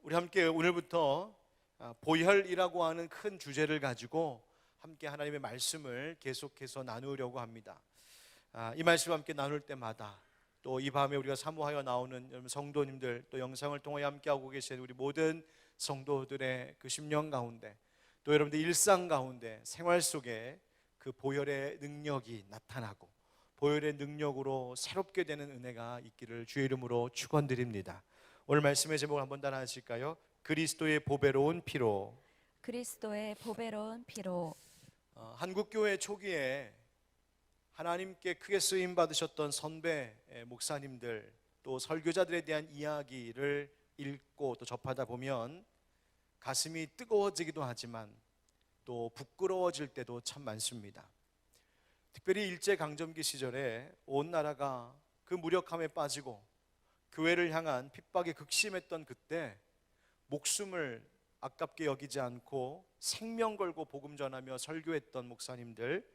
우리 함께 오늘부터 보혈이라고 하는 큰 주제를 가지고 함께 하나님의 말씀을 계속해서 나누려고 합니다. 이 말씀을 함께 나눌 때마다 또 이 밤에 우리가 사모하여 나오는 여러분 성도님들, 또 영상을 통해 함께하고 계신 우리 모든 성도들의 그 심령 가운데, 또 여러분들 일상 가운데 생활 속에 그 보혈의 능력이 나타나고 보혈의 능력으로 새롭게 되는 은혜가 있기를 주의 이름으로 축원드립니다. 오늘 말씀의 제목을 한번 따라 하실까요? 그리스도의 보배로운 피로. 그리스도의 보배로운 피로. 한국교회 초기에 하나님께 크게 쓰임 받으셨던 선배 목사님들, 또 설교자들에 대한 이야기를 읽고 또 접하다 보면 가슴이 뜨거워지기도 하지만 또 부끄러워질 때도 참 많습니다. 특별히 일제강점기 시절에 온 나라가 그 무력함에 빠지고 교회를 향한 핍박이 극심했던 그때 목숨을 아깝게 여기지 않고 생명 걸고 복음 전하며 설교했던 목사님들,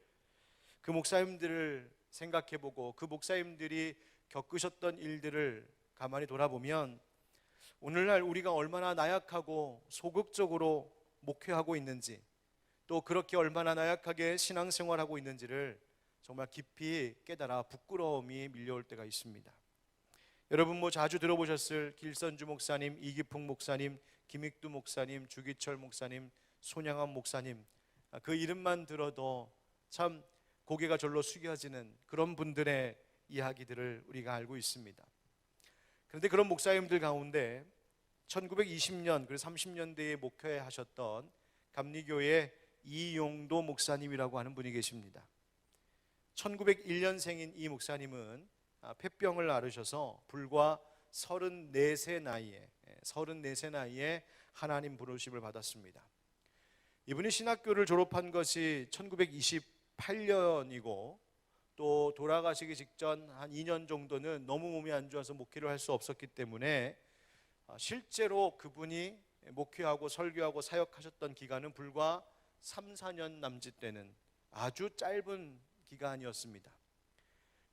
그 목사님들을 생각해보고 그 목사님들이 겪으셨던 일들을 가만히 돌아보면 오늘날 우리가 얼마나 나약하고 소극적으로 목회하고 있는지, 또 그렇게 얼마나 나약하게 신앙생활하고 있는지를 정말 깊이 깨달아 부끄러움이 밀려올 때가 있습니다. 여러분 자주 들어보셨을 길선주 목사님, 이기풍 목사님, 김익두 목사님, 주기철 목사님, 손양한 목사님, 그 이름만 들어도 참 고개가 절로 숙여지는 그런 분들의 이야기들을 우리가 알고 있습니다. 그런데 그런 목사님들 가운데 1920년 그리고 30년대에 목회하셨던 감리교회 이용도 목사님이라고 하는 분이 계십니다. 1901년생인 이 목사님은 폐병을 앓으셔서 불과 34세 나이에 하나님 부르심을 받았습니다. 이분이 신학교를 졸업한 것이 1928년이고 또 돌아가시기 직전 한 2년 정도는 너무 몸이 안 좋아서 목회를 할 수 없었기 때문에 실제로 그분이 목회하고 설교하고 사역하셨던 기간은 불과 3, 4년 남짓되는 아주 짧은 기간이었습니다.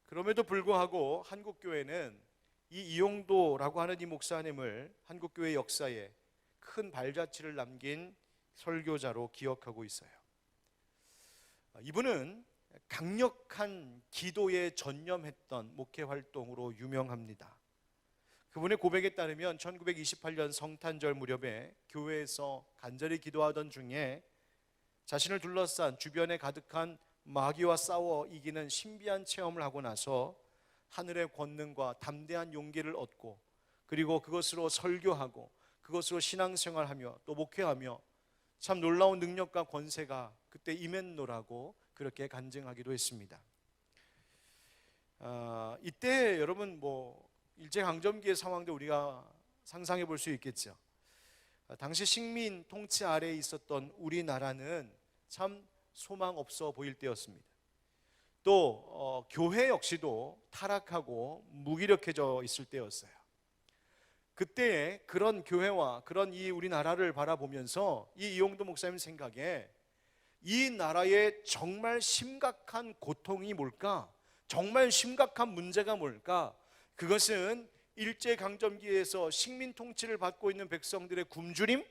그럼에도 불구하고 한국교회는 이 이용도라고 하는 이 목사님을 한국교회 역사에 큰 발자취를 남긴 설교자로 기억하고 있어요. 이분은 강력한 기도에 전념했던 목회 활동으로 유명합니다. 그분의 고백에 따르면 1928년 성탄절 무렵에 교회에서 간절히 기도하던 중에 자신을 둘러싼 주변에 가득한 마귀와 싸워 이기는 신비한 체험을 하고 나서 하늘의 권능과 담대한 용기를 얻고, 그리고 그것으로 설교하고 그것으로 신앙생활하며 또 목회하며 참 놀라운 능력과 권세가 그때 임했노라고 그렇게 간증하기도 했습니다. 이때 여러분 일제강점기의 상황도 우리가 상상해 볼 수 있겠죠. 당시 식민 통치 아래에 있었던 우리나라는 참 소망 없어 보일 때였습니다. 또 교회 역시도 타락하고 무기력해져 있을 때였어요. 그때에 그런 교회와 그런 이 우리나라를 바라보면서 이 이용도 목사님 생각에 이 나라의 정말 심각한 고통이 뭘까? 정말 심각한 문제가 뭘까? 그것은 일제강점기에서 식민 통치를 받고 있는 백성들의 굶주림?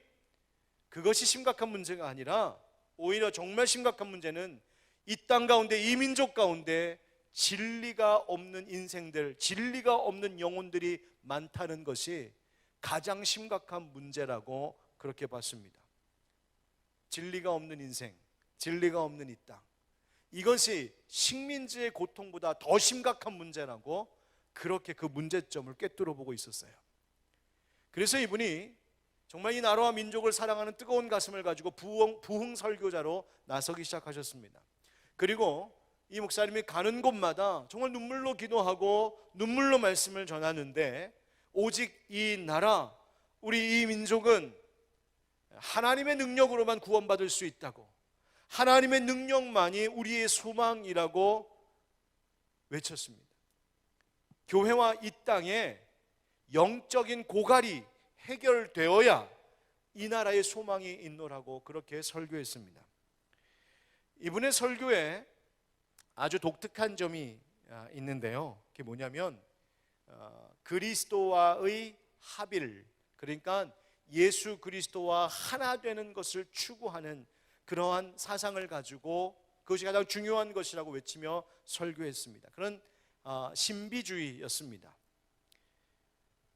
그것이 심각한 문제가 아니라 오히려 정말 심각한 문제는 이 땅 가운데, 이 민족 가운데 진리가 없는 인생들, 진리가 없는 영혼들이 많다는 것이 가장 심각한 문제라고 그렇게 봤습니다. 진리가 없는 인생, 진리가 없는 이 땅, 이것이 식민지의 고통보다 더 심각한 문제라고 그렇게 그 문제점을 꿰뚫어 보고 있었어요. 그래서 이분이 정말 이 나라와 민족을 사랑하는 뜨거운 가슴을 가지고 부흥 설교자로 나서기 시작하셨습니다. 그리고 이 목사님이 가는 곳마다 정말 눈물로 기도하고 눈물로 말씀을 전하는데, 오직 이 나라, 우리 이 민족은 하나님의 능력으로만 구원받을 수 있다고, 하나님의 능력만이 우리의 소망이라고 외쳤습니다. 교회와 이 땅에 영적인 고갈이 해결되어야 이 나라의 소망이 있노라고 그렇게 설교했습니다. 이분의 설교에 아주 독특한 점이 있는데요. 그게 뭐냐면 그리스도와의 합일, 그러니까 예수 그리스도와 하나 되는 것을 추구하는 그러한 사상을 가지고 그것이 가장 중요한 것이라고 외치며 설교했습니다. 그런 신비주의였습니다.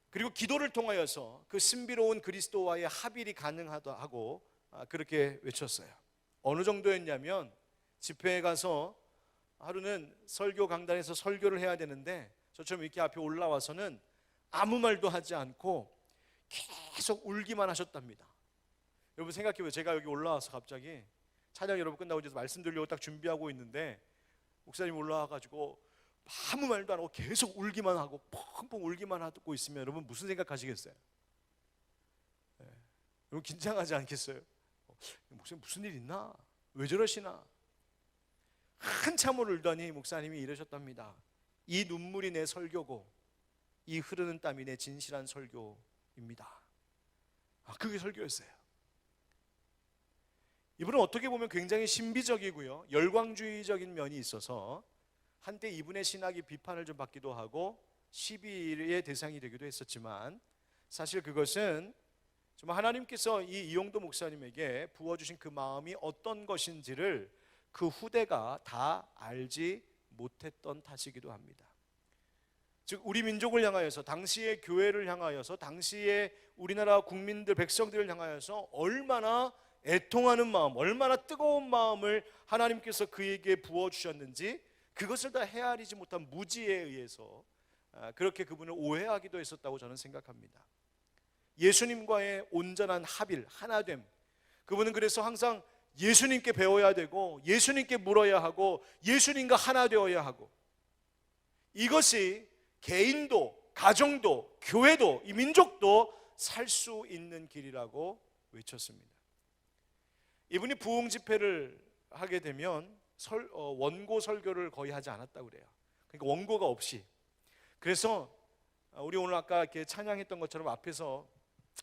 그리고 기도를 통하여서 그 신비로운 그리스도와의 합일이 가능하다고 그렇게 외쳤어요. 어느 정도였냐면 집회에 가서 하루는 설교 강단에서 설교를 해야 되는데 저처럼 이렇게 앞에 올라와서는 아무 말도 하지 않고 계속 울기만 하셨답니다. 여러분 생각해보세요. 제가 여기 올라와서 갑자기 찬양 여러분 끝나고 이제 말씀드리려고 딱 준비하고 있는데 목사님 올라와가지고 아무 말도 안 하고 계속 울기만 하고 펑펑 울기만 하고 있으면 여러분 무슨 생각하시겠어요? 네. 여러분 긴장하지 않겠어요? 목사님 무슨 일 있나? 왜 저러시나? 한참을 울더니 목사님이 이러셨답니다. 이 눈물이 내 설교고 이 흐르는 땀이 내 진실한 설교입니다. 그게 설교였어요. 이분은 어떻게 보면 굉장히 신비적이고요, 열광주의적인 면이 있어서 한때 이분의 신학이 비판을 좀 받기도 하고 시비의 대상이 되기도 했었지만, 사실 그것은 정말 하나님께서 이 이용도 목사님에게 부어주신 그 마음이 어떤 것인지를 그 후대가 다 알지 못했던 탓이기도 합니다. 즉 우리 민족을 향하여서, 당시의 교회를 향하여서, 당시의 우리나라 국민들, 백성들을 향하여서 얼마나 애통하는 마음, 얼마나 뜨거운 마음을 하나님께서 그에게 부어주셨는지 그것을 다 헤아리지 못한 무지에 의해서 그렇게 그분을 오해하기도 했었다고 저는 생각합니다. 예수님과의 온전한 합일, 하나됨, 그분은 그래서 항상 예수님께 배워야 되고 예수님께 물어야 하고 예수님과 하나 되어야 하고, 이것이 개인도, 가정도, 교회도, 이 민족도 살 수 있는 길이라고 외쳤습니다. 이분이 부흥 집회를 하게 되면 원고 설교를 거의 하지 않았다고 그래요. 그러니까 원고가 없이. 그래서 우리 오늘 아까 이렇게 찬양했던 것처럼 앞에서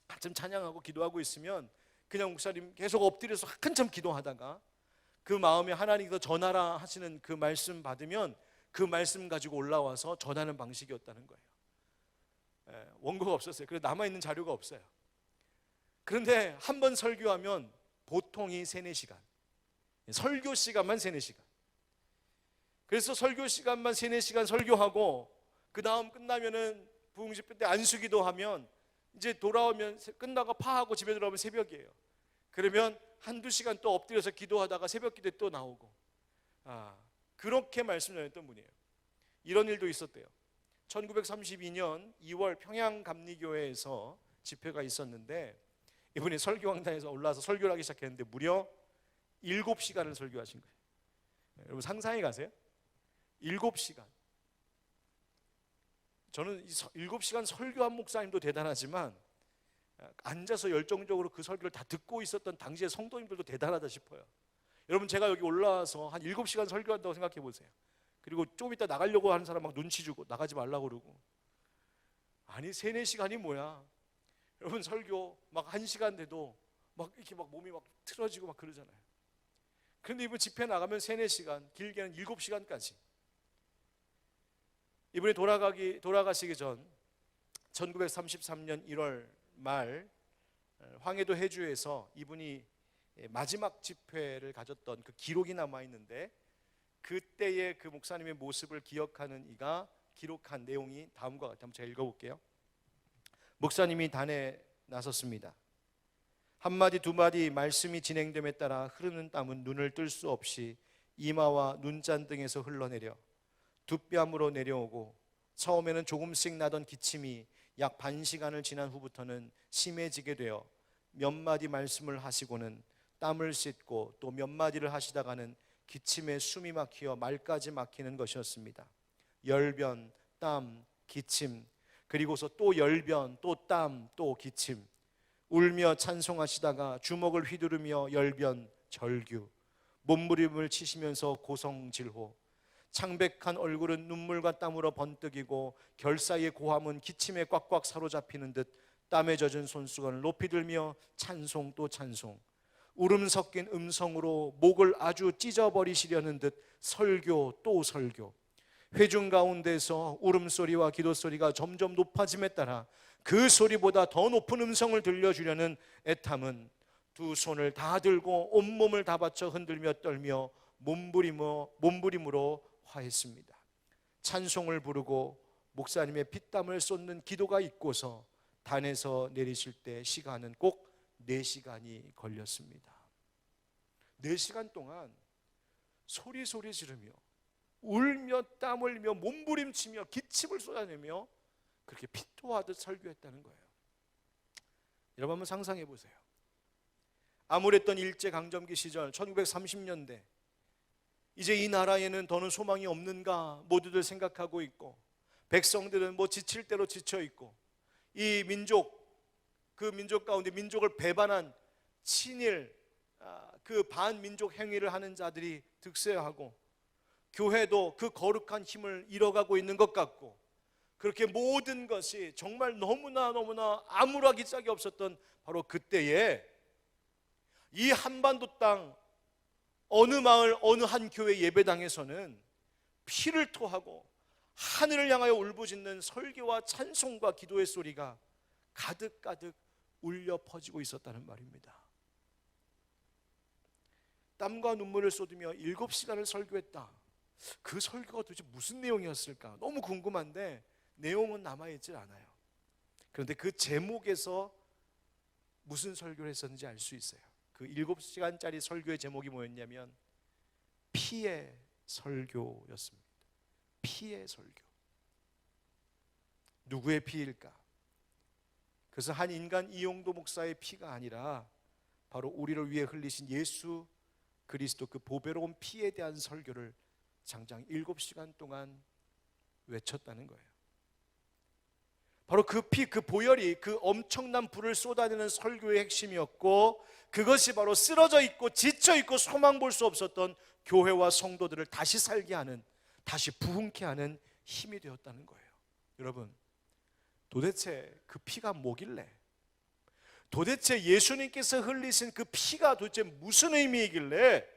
한참 찬양하고 기도하고 있으면 그냥 목사님 계속 엎드려서 한참 기도하다가 그 마음에 하나님께서 전하라 하시는 그 말씀 받으면 그 말씀 가지고 올라와서 전하는 방식이었다는 거예요. 원고가 없었어요. 그래서 남아있는 자료가 없어요. 그런데 한 번 설교하면 보통이 3-4시간, 설교 시간만 3-4시간. 그래서 설교 시간만 3-4시간 설교하고 그 다음 끝나면은 부흥집회 때 안수기도 하면 이제 돌아오면 끝나고 파하고 집에 들어오면 새벽이에요. 그러면 1-2시간 또 엎드려서 기도하다가 새벽 기도에 또 나오고, 그렇게 말씀 전했던 분이에요. 이런 일도 있었대요. 1932년 2월 평양감리교회에서 집회가 있었는데 이분이 설교강단에서 올라와서 설교를 하기 시작했는데 무려 7시간을 설교하신 거예요. 여러분 상상해 가세요? 7시간. 저는 7시간 설교한 목사님도 대단하지만 앉아서 열정적으로 그 설교를 다 듣고 있었던 당시의 성도님들도 대단하다 싶어요. 여러분 제가 여기 올라와서 한 7시간 설교한다고 생각해 보세요. 그리고 좀 이따 나가려고 하는 사람 막 눈치 주고 나가지 말라고 그러고, 아니 3-4시간이 뭐야. 여러분 설교 막 1시간 돼도 막 이렇게 막 몸이 막 틀어지고 막 그러잖아요. 그런데 이분 집회 나가면 3-4시간, 길게는 7시간까지. 이분이 돌아가시기 전 1933년 1월 말 황해도 해주에서 이분이 마지막 집회를 가졌던 그 기록이 남아있는데, 그때의 그 목사님의 모습을 기억하는 이가 기록한 내용이 다음과 같아요. 한번 제가 읽어볼게요. 목사님이 단에 나섰습니다. 한마디 두마디 말씀이 진행됨에 따라 흐르는 땀은 눈을 뜰 수 없이 이마와 눈잔등에서 흘러내려 두 뺨으로 내려오고, 처음에는 조금씩 나던 기침이 약 반 시간을 지난 후부터는 심해지게 되어 몇 마디 말씀을 하시고는 땀을 씻고 또 몇 마디를 하시다가는 기침에 숨이 막히어 말까지 막히는 것이었습니다. 열변, 땀, 기침, 그리고서 또 열변, 또 땀, 또 기침. 울며 찬송하시다가 주먹을 휘두르며 열변, 절규. 몸부림을 치시면서 고성질호. 창백한 얼굴은 눈물과 땀으로 번뜩이고 결사의 고함은 기침에 꽉꽉 사로잡히는 듯 땀에 젖은 손수건을 높이 들며 찬송 또 찬송. 울음 섞인 음성으로 목을 아주 찢어버리시려는 듯 설교 또 설교. 회중 가운데서 울음소리와 기도소리가 점점 높아짐에 따라 그 소리보다 더 높은 음성을 들려주려는 애탐은 두 손을 다 들고 온몸을 다 바쳐 흔들며 떨며 몸부림으로 화했습니다. 찬송을 부르고 목사님의 피땀을 쏟는 기도가 있고서 단에서 내리실 때 시간은 꼭 4시간이 걸렸습니다. 4시간 동안 소리 지르며 울며 땀 흘리며 몸부림치며 기침을 쏟아내며 그렇게 피토하듯 설교했다는 거예요. 여러분 한번 상상해 보세요. 암울했던 일제강점기 시절 1930년대, 이제 이 나라에는 더는 소망이 없는가 모두들 생각하고 있고, 백성들은 뭐 지칠 대로 지쳐 있고, 이 그 민족 가운데 민족을 배반한 친일 그 반민족 행위를 하는 자들이 득세하고, 교회도 그 거룩한 힘을 잃어가고 있는 것 같고, 그렇게 모든 것이 정말 너무나 암울하기 짝이 없었던 바로 그때에 이 한반도 땅 어느 마을 어느 한 교회 예배당에서는 피를 토하고 하늘을 향하여 울부짖는 설교와 찬송과 기도의 소리가 가득가득 울려 퍼지고 있었다는 말입니다. 땀과 눈물을 쏟으며 7시간을 설교했다. 그 설교가 도대체 무슨 내용이었을까? 너무 궁금한데 내용은 남아있질 않아요. 그런데 그 제목에서 무슨 설교를 했었는지 알 수 있어요. 그 7시간짜리 설교의 제목이 뭐였냐면 피의 설교였습니다. 피의 설교. 누구의 피일까? 그래서 한 인간 이용도 목사의 피가 아니라 바로 우리를 위해 흘리신 예수 그리스도 그 보배로운 피에 대한 설교를 장장 7시간 동안 외쳤다는 거예요. 바로 그 피, 그 보혈이 그 엄청난 불을 쏟아내는 설교의 핵심이었고, 그것이 바로 쓰러져 있고 지쳐 있고 소망 볼 수 없었던 교회와 성도들을 다시 살게 하는, 다시 부흥케 하는 힘이 되었다는 거예요. 여러분, 도대체 그 피가 뭐길래, 도대체 예수님께서 흘리신 그 피가 도대체 무슨 의미이길래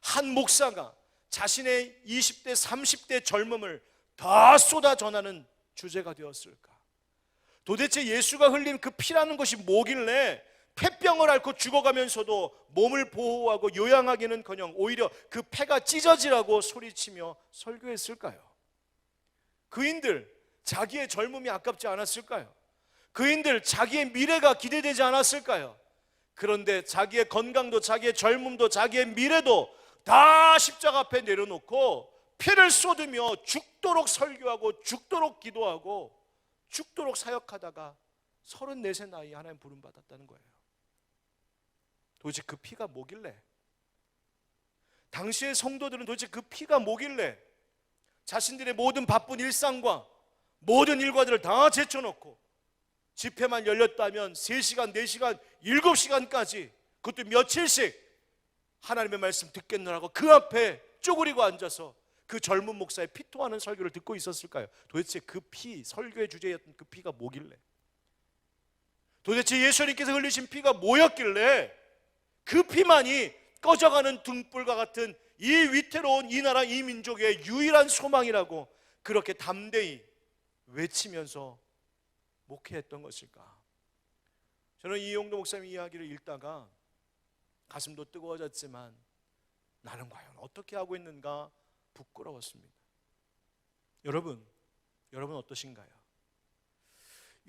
한 목사가 자신의 20대 30대 젊음을 다 쏟아 전하는 주제가 되었을까? 도대체 예수가 흘린 그 피라는 것이 뭐길래 폐병을 앓고 죽어가면서도 몸을 보호하고 요양하기는커녕 오히려 그 폐가 찢어지라고 소리치며 설교했을까요? 그인들 자기의 젊음이 아깝지 않았을까요? 그인들 자기의 미래가 기대되지 않았을까요? 그런데 자기의 건강도 자기의 젊음도 자기의 미래도 다 십자가 앞에 내려놓고 피를 쏟으며 죽도록 설교하고 죽도록 기도하고 죽도록 사역하다가 34세 나이에 하나님 부름 받았다는 거예요. 도대체 그 피가 뭐길래, 당시의 성도들은 도대체 그 피가 뭐길래 자신들의 모든 바쁜 일상과 모든 일과들을 다 제쳐놓고 집회만 열렸다면 3시간, 4시간, 7시간까지, 그것도 며칠씩 하나님의 말씀 듣겠느라고 그 앞에 쪼그리고 앉아서 그 젊은 목사의 피토하는 설교를 듣고 있었을까요? 도대체 그 피, 설교의 주제였던 그 피가 뭐길래, 도대체 예수님께서 흘리신 피가 뭐였길래 그 피만이 꺼져가는 등불과 같은 이 위태로운 이 나라 이 민족의 유일한 소망이라고 그렇게 담대히 외치면서 목회했던 것일까? 저는 이용도 목사님 이야기를 읽다가 가슴도 뜨거워졌지만 나는 과연 어떻게 하고 있는가 부끄러웠습니다. 여러분 어떠신가요?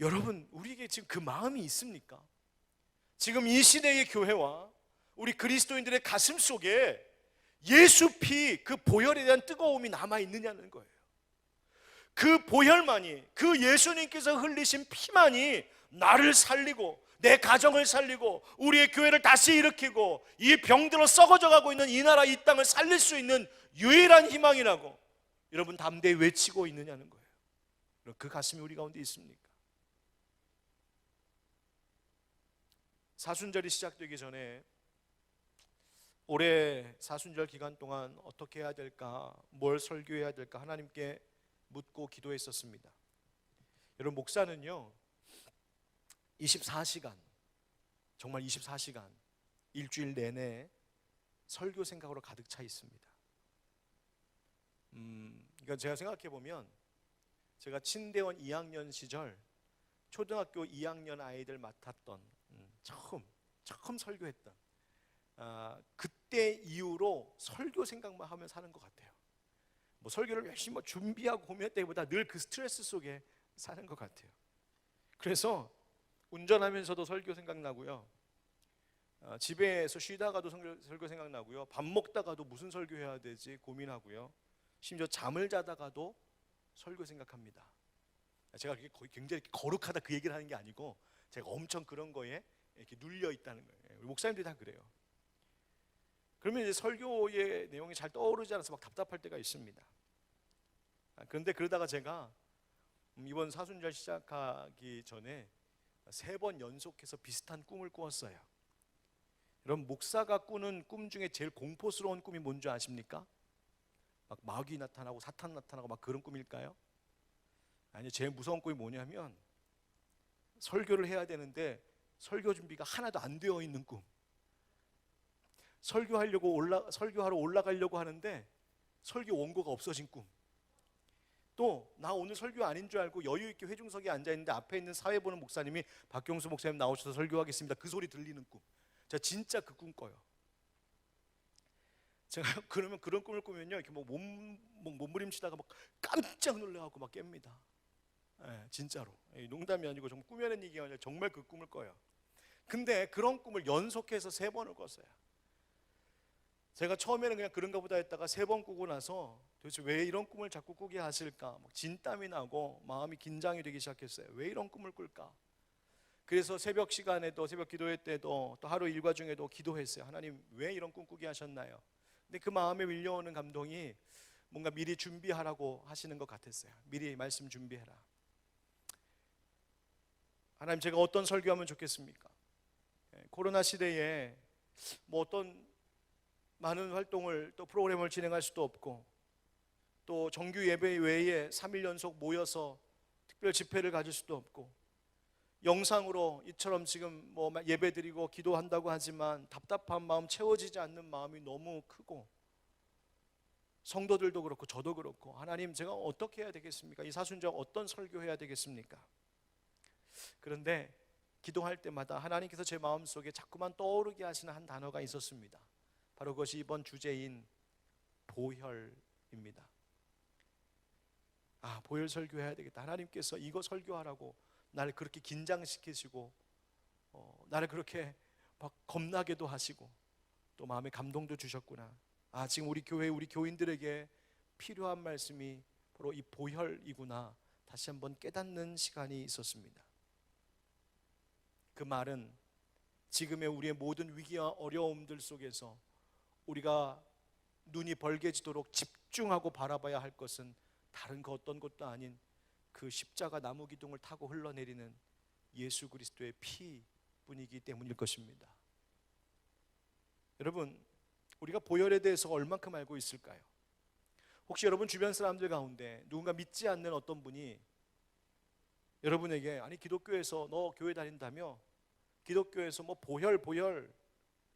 여러분, 우리에게 지금 그 마음이 있습니까? 지금 이 시대의 교회와 우리 그리스도인들의 가슴 속에 예수 피, 그 보혈에 대한 뜨거움이 남아있느냐는 거예요. 그 보혈만이, 그 예수님께서 흘리신 피만이 나를 살리고 내 가정을 살리고 우리의 교회를 다시 일으키고 이 병들어 썩어져 가고 있는 이 나라 이 땅을 살릴 수 있는 유일한 희망이라고 여러분 담대히 외치고 있느냐는 거예요. 그 가슴이 우리 가운데 있습니까? 사순절이 시작되기 전에 올해 사순절 기간 동안 어떻게 해야 될까, 뭘 설교해야 될까 하나님께 묻고 기도했었습니다. 여러분, 목사는요 24시간, 정말 24시간 일주일 내내 설교 생각으로 가득 차 있습니다. 그러니까 제가 생각해 보면 제가 친대원 2학년 시절 초등학교 2학년 아이들 맡았던 처음 설교했던 그때 이후로 설교 생각만 하면 사는 것 같아요. 뭐 설교를 열심히 준비하고 고민했다기보다 늘 그 스트레스 속에 사는 것 같아요. 그래서 운전하면서도 설교 생각나고요. 집에서 쉬다가도 설교 생각나고요. 밥 먹다가도 무슨 설교해야 되지 고민하고요. 심지어 잠을 자다가도 설교 생각합니다. 제가 거의 굉장히 거룩하다 그 얘기를 하는 게 아니고 제가 엄청 그런 거에 이렇게 눌려 있다는 거예요. 우리 목사님들이 다 그래요. 그러면 이제 설교의 내용이 잘 떠오르지 않아서 막 답답할 때가 있습니다. 그런데 그러다가 제가 이번 사순절 시작하기 전에 3번 연속해서 비슷한 꿈을 꾸었어요. 여러분, 목사가 꾸는 꿈 중에 제일 공포스러운 꿈이 뭔지 아십니까? 막 마귀 나타나고 사탄 나타나고 막 그런 꿈일까요? 아니, 제일 무서운 꿈이 뭐냐면 설교를 해야 되는데 설교 준비가 하나도 안 되어 있는 꿈. 설교하러 올라가려고 하는데 설교 원고가 없어진 꿈. 또 나 오늘 설교 아닌 줄 알고 여유 있게 회중석에 앉아 있는데 앞에 있는 사회 보는 목사님이 박경수 목사님 나오셔서 설교하겠습니다. 그 소리 들리는 꿈. 제가 진짜 그 꿈 꿔요. 제가 그러면 그런 꿈을 꾸면요, 이렇게 몸부림치다가 막 깜짝 놀라갖고 막 깹니다. 진짜로. 농담이 아니고 정말 꾸며낸 얘기가 아니라 정말 그 꿈을 꿔요. 근데 그런 꿈을 연속해서 3번을 꿨어요. 제가 처음에는 그냥 그런가 보다 했다가 3번 꾸고 나서 도대체 왜 이런 꿈을 자꾸 꾸게 하실까? 막 진땀이 나고 마음이 긴장이 되기 시작했어요. 왜 이런 꿈을 꿀까? 그래서 새벽 시간에도, 새벽 기도회 때도, 또 하루 일과 중에도 기도했어요. 하나님, 왜 이런 꿈 꾸게 하셨나요? 근데 그 마음에 밀려오는 감동이 뭔가 미리 준비하라고 하시는 것 같았어요. 미리 말씀 준비해라. 하나님, 제가 어떤 설교하면 좋겠습니까? 코로나 시대에 뭐 어떤 많은 활동을 또 프로그램을 진행할 수도 없고, 또 정규 예배 외에 3일 연속 모여서 특별 집회를 가질 수도 없고, 영상으로 이처럼 지금 뭐 예배 드리고 기도한다고 하지만 답답한 마음, 채워지지 않는 마음이 너무 크고, 성도들도 그렇고 저도 그렇고, 하나님, 제가 어떻게 해야 되겠습니까? 이 사순절 어떤 설교해야 되겠습니까? 그런데 기도할 때마다 하나님께서 제 마음속에 자꾸만 떠오르게 하시는 한 단어가 있었습니다. 바로 그것이 이번 주제인 보혈입니다. 보혈 설교해야 되겠다. 하나님께서 이거 설교하라고 나를 그렇게 긴장시키시고 나를 그렇게 막 겁나게도 하시고 또 마음에 감동도 주셨구나. 지금 우리 교회, 우리 교인들에게 필요한 말씀이 바로 이 보혈이구나. 다시 한번 깨닫는 시간이 있었습니다. 그 말은 지금의 우리의 모든 위기와 어려움들 속에서 우리가 눈이 벌게지도록 집중하고 바라봐야 할 것은 다른 그 어떤 것도 아닌 그 십자가 나무 기둥을 타고 흘러내리는 예수 그리스도의 피뿐이기 때문일 것입니다. 여러분, 우리가 보혈에 대해서 얼만큼 알고 있을까요? 혹시 여러분 주변 사람들 가운데 누군가 믿지 않는 어떤 분이 여러분에게 기독교에서 너 교회 다닌다며? 기독교에서 뭐 보혈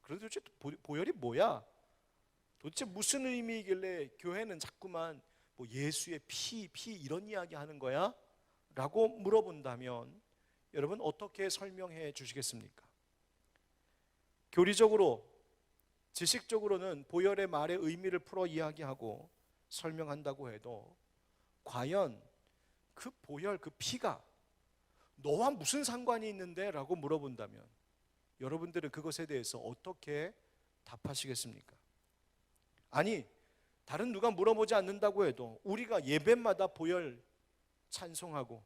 그런데 도대체 보혈이 뭐야? 도대체 무슨 의미이길래 교회는 자꾸만 뭐 예수의 피 이런 이야기 하는 거야? 라고 물어본다면 여러분 어떻게 설명해 주시겠습니까? 교리적으로, 지식적으로는 보혈의 말의 의미를 풀어 이야기하고 설명한다고 해도 과연 그 보혈, 그 피가 너와 무슨 상관이 있는데? 라고 물어본다면 여러분들은 그것에 대해서 어떻게 답하시겠습니까? 아니, 다른 누가 물어보지 않는다고 해도 우리가 예배마다 보혈 찬송하고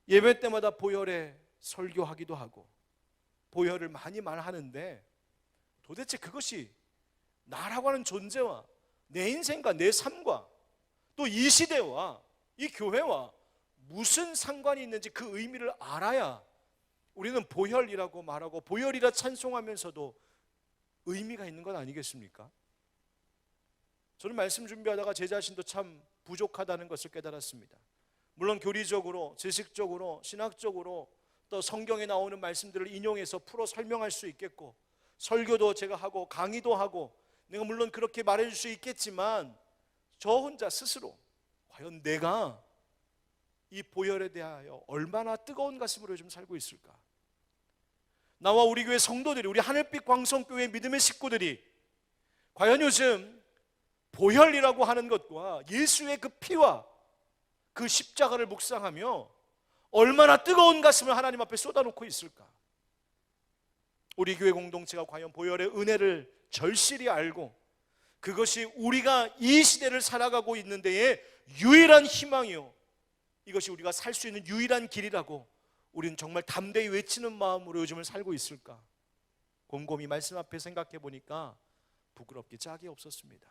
예배 때마다 보혈에 설교하기도 하고 보혈을 많이 말하는데 도대체 그것이 나라고 하는 존재와 내 인생과 내 삶과 또 이 시대와 이 교회와 무슨 상관이 있는지 그 의미를 알아야 우리는 보혈이라고 말하고 보혈이라 찬송하면서도 의미가 있는 것 아니겠습니까? 저는 말씀 준비하다가 제 자신도 참 부족하다는 것을 깨달았습니다. 물론 교리적으로, 지식적으로, 신학적으로 또 성경에 나오는 말씀들을 인용해서 풀어 설명할 수 있겠고 설교도 제가 하고 강의도 하고 내가 물론 그렇게 말해줄 수 있겠지만 저 혼자 스스로 과연 내가 이 보혈에 대하여 얼마나 뜨거운 가슴으로 요즘 살고 있을까? 나와 우리 교회 성도들이, 우리 하늘빛 광성교회 믿음의 식구들이 과연 요즘 보혈이라고 하는 것과 예수의 그 피와 그 십자가를 묵상하며 얼마나 뜨거운 가슴을 하나님 앞에 쏟아놓고 있을까? 우리 교회 공동체가 과연 보혈의 은혜를 절실히 알고 그것이 우리가 이 시대를 살아가고 있는 데에 유일한 희망이요, 이것이 우리가 살 수 있는 유일한 길이라고 우리는 정말 담대히 외치는 마음으로 요즘을 살고 있을까? 곰곰이 말씀 앞에 생각해 보니까 부끄럽기 짝이 없었습니다.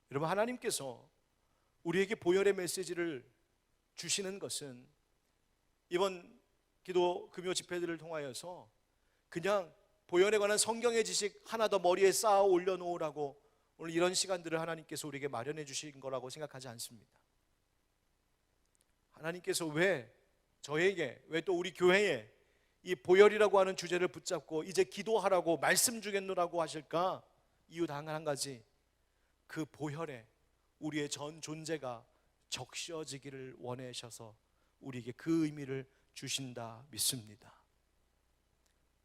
여러분, 하나님께서 우리에게 보혈의 메시지를 주시는 것은 이번 기도 금요 집회들을 통하여서 그냥 보혈에 관한 성경의 지식 하나 더 머리에 쌓아 올려놓으라고 오늘 이런 시간들을 하나님께서 우리에게 마련해 주신 거라고 생각하지 않습니다. 하나님께서 왜 저에게, 왜 또 우리 교회에 이 보혈이라고 하는 주제를 붙잡고 이제 기도하라고 말씀 주겠노라고 하실까? 이유 단 한 가지, 그 보혈에 우리의 전 존재가 적셔지기를 원하셔서 우리에게 그 의미를 주신다 믿습니다.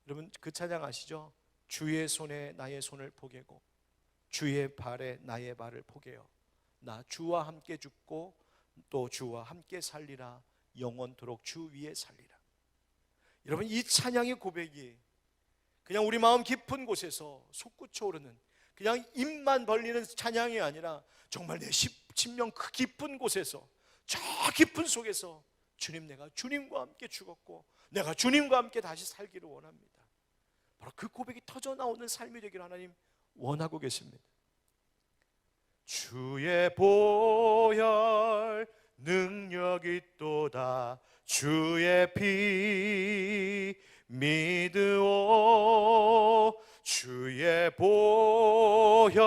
여러분, 그 찬양 아시죠? 주의 손에 나의 손을 포개고 주의 발에 나의 발을 포개어 나 주와 함께 죽고 또 주와 함께 살리라, 영원토록 주 위에 살리라. 여러분, 이 찬양의 고백이 그냥 우리 마음 깊은 곳에서 솟구쳐 오르는, 그냥 입만 벌리는 찬양이 아니라 정말 내 심령 그 깊은 곳에서, 저 깊은 속에서 주님, 내가 주님과 함께 죽었고 내가 주님과 함께 다시 살기를 원합니다. 바로 그 고백이 터져 나오는 삶이 되기를 하나님 원하고 계십니다. 주의 보혈 능력이 있도다, 주의 피 믿으오, 주의 보혈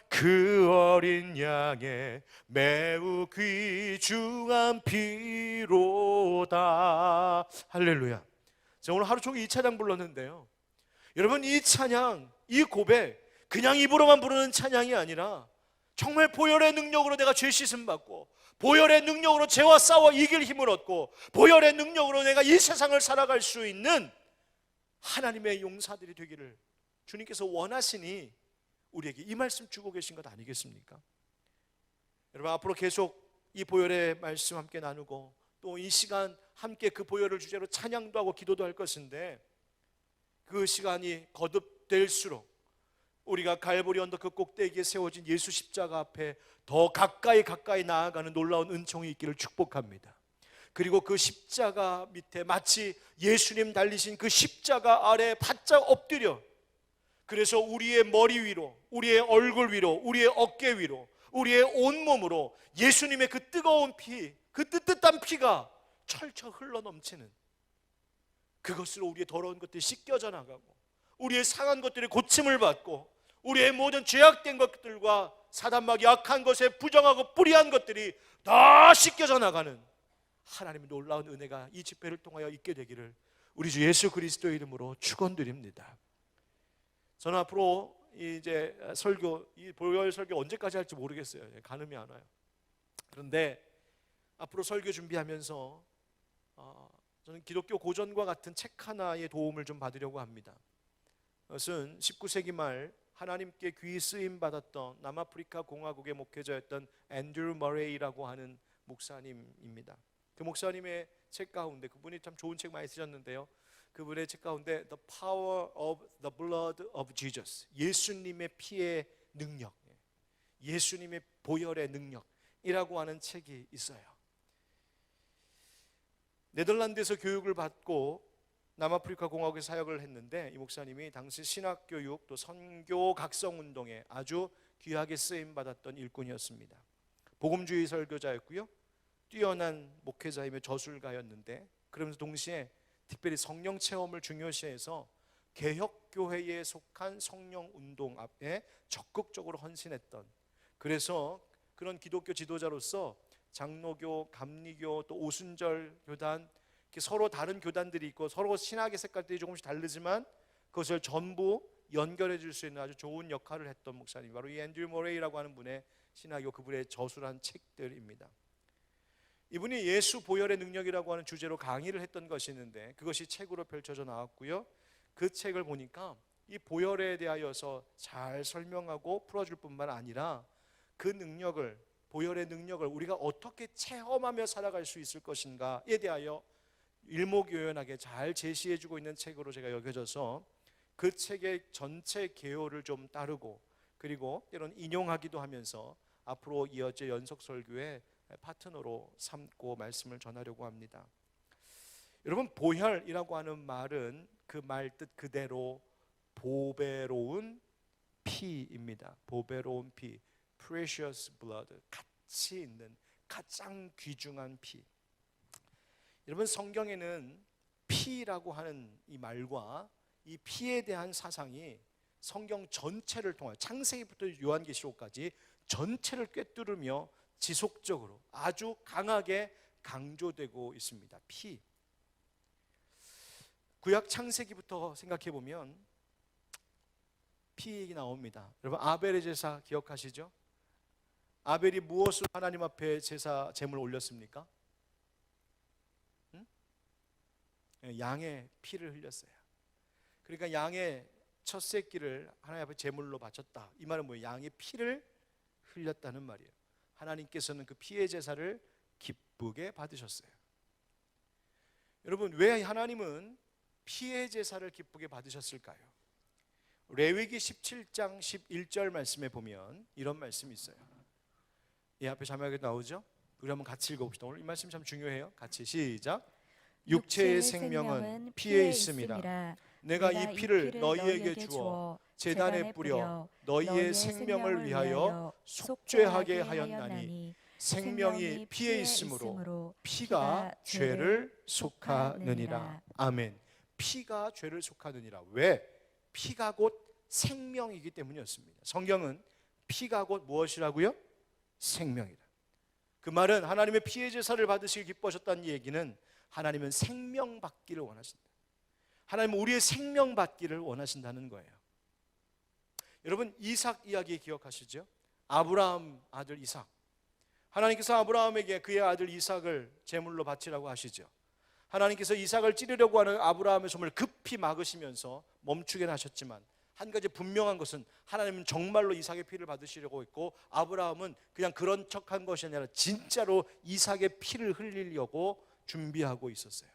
그 어린 양의 매우 귀중한 피로다. 할렐루야. 제가 오늘 하루 종일 이 찬양 불렀는데요, 여러분, 이 찬양, 이 고백 그냥 입으로만 부르는 찬양이 아니라 정말 보혈의 능력으로 내가 죄 씻음 받고, 보혈의 능력으로 죄와 싸워 이길 힘을 얻고, 보혈의 능력으로 내가 이 세상을 살아갈 수 있는 하나님의 용사들이 되기를 주님께서 원하시니 우리에게 이 말씀 주고 계신 것 아니겠습니까? 여러분, 앞으로 계속 이 보혈의 말씀 함께 나누고 또 이 시간 함께 그 보혈을 주제로 찬양도 하고 기도도 할 것인데, 그 시간이 거듭될수록 우리가 갈보리 언덕 그 꼭대기에 세워진 예수 십자가 앞에 더 가까이 나아가는 놀라운 은총이 있기를 축복합니다. 그리고 그 십자가 밑에 마치 예수님 달리신 그 십자가 아래 바짝 엎드려, 그래서 우리의 머리 위로, 우리의 얼굴 위로, 우리의 어깨 위로, 우리의 온몸으로 예수님의 그 뜨거운 피, 그 뜨뜻한 피가 철철 흘러넘치는, 그것으로 우리의 더러운 것들이 씻겨져 나가고 우리의 상한 것들이 고침을 받고 우리의 모든 죄악된 것들과 사단막 약한 것에 부정하고 불의한 것들이 다 씻겨져 나가는 하나님의 놀라운 은혜가 이 집회를 통하여 있게 되기를 우리 주 예수 그리스도의 이름으로 축원드립니다. 저는 앞으로 이제 설교, 이 보혈 설교 언제까지 할지 모르겠어요. 가늠이 안 와요. 그런데 앞으로 설교 준비하면서 저는 기독교 고전과 같은 책 하나의 도움을 좀 받으려고 합니다. 그것은 19세기 말 하나님께 귀히 쓰임 받았던 남아프리카 공화국의 목회자였던 앤드류 머레이라고 하는 목사님입니다. 그 목사님의 책 가운데, 그분이 참 좋은 책 많이 쓰셨는데요, 그분의 책 가운데 The Power of the Blood of Jesus, 예수님의 피의 능력, 예수님의 보혈의 능력이라고 하는 책이 있어요. 네덜란드에서 교육을 받고 남아프리카 공화국에 사역을 했는데, 이 목사님이 당시 신학교육 또 선교 각성운동에 아주 귀하게 쓰임받았던 일꾼이었습니다. 복음주의 설교자였고요, 뛰어난 목회자이며 저술가였는데, 그러면서 동시에 특별히 성령 체험을 중요시해서 개혁교회에 속한 성령운동 앞에 적극적으로 헌신했던, 그래서 그런 기독교 지도자로서 장로교, 감리교, 또 오순절 교단, 서로 다른 교단들이 있고 서로 신학의 색깔들이 조금씩 다르지만 그것을 전부 연결해 줄 수 있는 아주 좋은 역할을 했던 목사님, 바로 이 앤드류 모레이라고 하는 분의 신학교, 그분의 저술한 책들입니다. 이분이 예수 보혈의 능력이라고 하는 주제로 강의를 했던 것이 있는데 그것이 책으로 펼쳐져 나왔고요. 그 책을 보니까 이 보혈에 대하여서 잘 설명하고 풀어줄 뿐만 아니라 그 능력을, 보혈의 능력을 우리가 어떻게 체험하며 살아갈 수 있을 것인가에 대하여 일목요연하게 잘 제시해주고 있는 책으로 제가 여겨져서 그 책의 전체 개요를 좀 따르고 그리고 때론 인용하기도 하면서 앞으로 이어질 연속 설교의 파트너로 삼고 말씀을 전하려고 합니다. 여러분, 보혈이라고 하는 말은 그 말 뜻 그대로 보배로운 피입니다. 보배로운 피, precious blood, 가치 있는 가장 귀중한 피. 여러분, 성경에는 피라고 하는 이 말과 이 피에 대한 사상이 성경 전체를 통하여 창세기부터 요한계시록까지 전체를 꿰뚫으며 지속적으로 아주 강하게 강조되고 있습니다. 피. 구약 창세기부터 생각해 보면 피 얘기 나옵니다. 여러분, 아벨의 제사 기억하시죠? 아벨이 무엇으로 하나님 앞에 제물 올렸습니까? 양의 피를 흘렸어요. 그러니까 양의 첫 새끼를 하나님 앞에 제물로 바쳤다. 이 말은 뭐예요? 양의 피를 흘렸다는 말이에요. 하나님께서는 그 피의 제사를 기쁘게 받으셨어요. 여러분, 왜 하나님은 피의 제사를 기쁘게 받으셨을까요? 레위기 17장 11절 말씀에 보면 이런 말씀이 있어요. 이 앞에 자막에 나오죠? 우리 한번 같이 읽어봅시다. 오늘 이 말씀 참 중요해요. 같이 시작. 육체의 생명은 피에 있음이라. 내가 이 피를 너희에게 주어 제단에 뿌려 너희의 생명을 위하여 속죄하게 하였나니 생명이 피에 있으므로 피가 죄를 속하느니라. 아멘. 피가 죄를 속하느니라. 왜? 피가 곧 생명이기 때문이었습니다. 성경은 피가 곧 무엇이라고요? 생명이다. 그 말은 하나님의 피의 제사를 받으시기 기뻐하셨다는 얘기는 하나님은 생명 받기를 원하신다. 하나님은 우리의 생명 받기를 원하신다는 거예요. 여러분, 이삭 이야기 기억하시죠? 아브라함 아들 이삭. 하나님께서 아브라함에게 그의 아들 이삭을 제물로 바치라고 하시죠. 하나님께서 이삭을 찌르려고 하는 아브라함의 손을 급히 막으시면서 멈추게 하셨지만 한 가지 분명한 것은 하나님은 정말로 이삭의 피를 받으시려고 했고 아브라함은 그냥 그런 척한 것이 아니라 진짜로 이삭의 피를 흘리려고 준비하고 있었어요.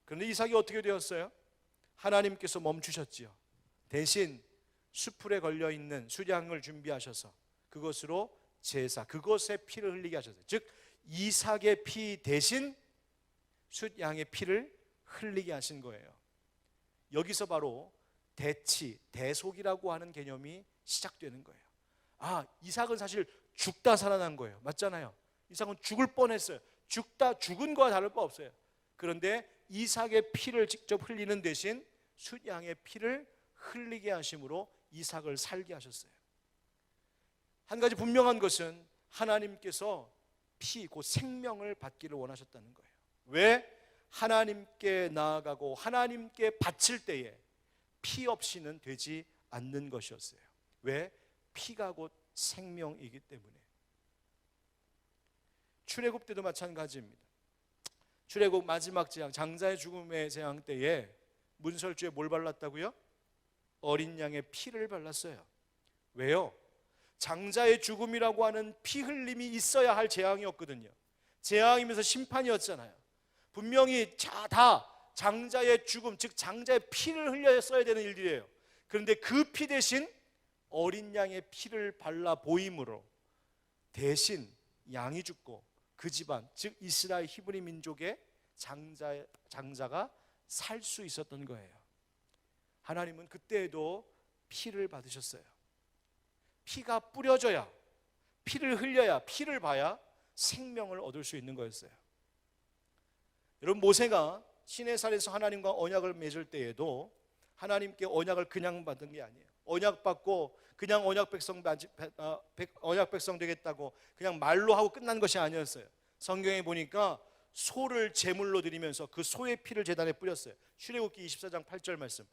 그런데 이삭이 어떻게 되었어요? 하나님께서 멈추셨지요. 대신 수풀에 걸려있는 수량을 준비하셔서 그것으로 제사, 그것에 피를 흘리게 하셨어요. 즉 이삭의 피 대신 숫양의 피를 흘리게 하신 거예요. 여기서 바로 대치, 대속이라고 하는 개념이 시작되는 거예요. 아, 이삭은 사실 죽다 살아난 거예요. 맞잖아요. 이삭은 죽을 뻔했어요. 죽은 거와 다를 바 없어요. 그런데 이삭의 피를 직접 흘리는 대신 숫양의 피를 흘리게 하심으로 이삭을 살게 하셨어요. 한 가지 분명한 것은 하나님께서 피, 곧 생명을 받기를 원하셨다는 거예요. 왜? 하나님께 나아가고 하나님께 바칠 때에 피 없이는 되지 않는 것이었어요. 왜? 피가 곧 생명이기 때문에. 출애굽 때도 마찬가지입니다. 출애굽 마지막 재앙, 장자의 죽음의 재앙 때에 문설주에 뭘 발랐다고요? 어린 양의 피를 발랐어요. 왜요? 장자의 죽음이라고 하는 피 흘림이 있어야 할 재앙이었거든요. 재앙이면서 심판이었잖아요. 분명히 다 장자의 죽음, 즉 장자의 피를 흘렸어야 되는 일들이에요. 그런데 그 피 대신 어린 양의 피를 발라 보임으로 대신 양이 죽고 그 집안, 즉 이스라엘 히브리 민족의 장자가 살 수 있었던 거예요. 하나님은 그때에도 피를 받으셨어요. 피가 뿌려져야, 피를 흘려야, 피를 봐야 생명을 얻을 수 있는 거였어요. 여러분, 모세가 시내산에서 하나님과 언약을 맺을 때에도 하나님께 언약을 그냥 받은 게 아니에요. 언약 받고 그냥 언약 백성 되겠다고 그냥 말로 하고 끝난 것이 아니었어요. 성경에 보니까 소를 제물로 드리면서 그 소의 피를 제단에 뿌렸어요. 출애굽기 24장 8절 말씀.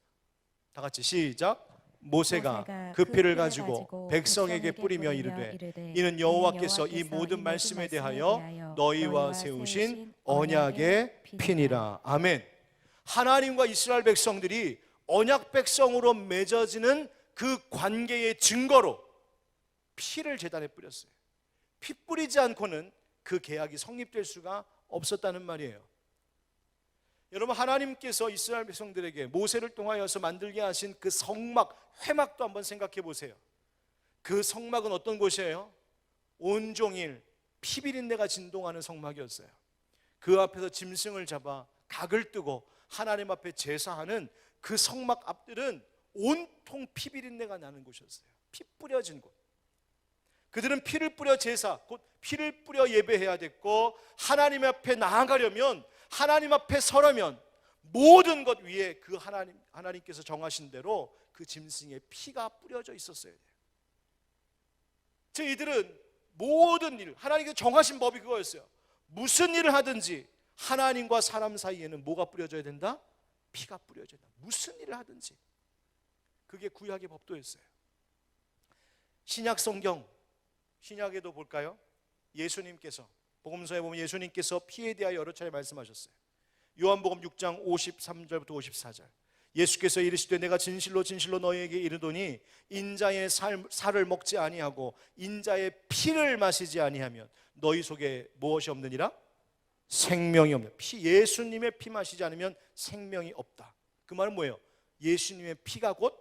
다 같이 시작. 모세가 그 피를 가지고 백성에게 뿌리며 이르되 이는 여호와께서 이 모든 말씀에 대하여 너희와 세우신 언약의 피니라. 아멘. 하나님과 이스라엘 백성들이 언약 백성으로 맺어지는 그 관계의 증거로 피를 제단에 뿌렸어요. 피 뿌리지 않고는 그 계약이 성립될 수가 없었다는 말이에요. 여러분, 하나님께서 이스라엘 백성들에게 모세를 통하여서 만들게 하신 그 성막, 회막도 한번 생각해 보세요. 그 성막은 어떤 곳이에요? 온종일 피비린내가 진동하는 성막이었어요. 그 앞에서 짐승을 잡아 각을 뜨고 하나님 앞에 제사하는 그 성막 앞들은 온통 피비린내가 나는 곳이었어요. 피 뿌려진 곳. 그들은 피를 뿌려 제사, 곧 피를 뿌려 예배해야 됐고, 하나님 앞에 나아가려면, 하나님 앞에 서려면 모든 것 위에 그 하나님께서 정하신 대로 그 짐승의 피가 뿌려져 있었어야 돼요. 이들은 모든 일, 하나님께서 정하신 법이 그거였어요. 무슨 일을 하든지 하나님과 사람 사이에는 뭐가 뿌려져야 된다? 피가 뿌려져야 된다. 무슨 일을 하든지. 그게 구약의 법도였어요. 신약 성경, 신약에도 볼까요? 예수님께서, 복음서에 보면 예수님께서 피에 대하여 여러 차례 말씀하셨어요. 요한복음 6장 53절부터 54절. 예수께서 이르시되 내가 진실로 진실로 너희에게 이르노니 인자의 살을 먹지 아니하고 인자의 피를 마시지 아니하면 너희 속에 무엇이 없느니라? 생명이 없다. 예수님의 피 마시지 않으면 생명이 없다. 그 말은 뭐예요? 예수님의 피가 곧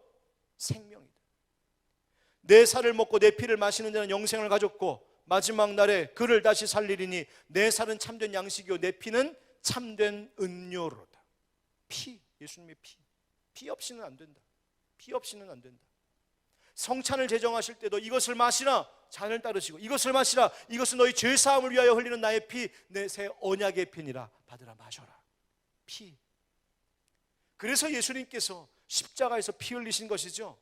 생명이다. 내 살을 먹고 내 피를 마시는 자는 영생을 가졌고 마지막 날에 그를 다시 살리리니 내 살은 참된 양식이요 내 피는 참된 음료로다. 피, 예수님의 피. 피 없이는 안 된다. 피 없이는 안 된다. 성찬을 제정하실 때도 이것을 마시라, 잔을 따르시고 이것을 마시라, 이것은 너희 죄 사함을 위하여 흘리는 나의 피, 내 새 언약의 피니라. 받으라, 마셔라. 피. 그래서 예수님께서 십자가에서 피 흘리신 것이죠.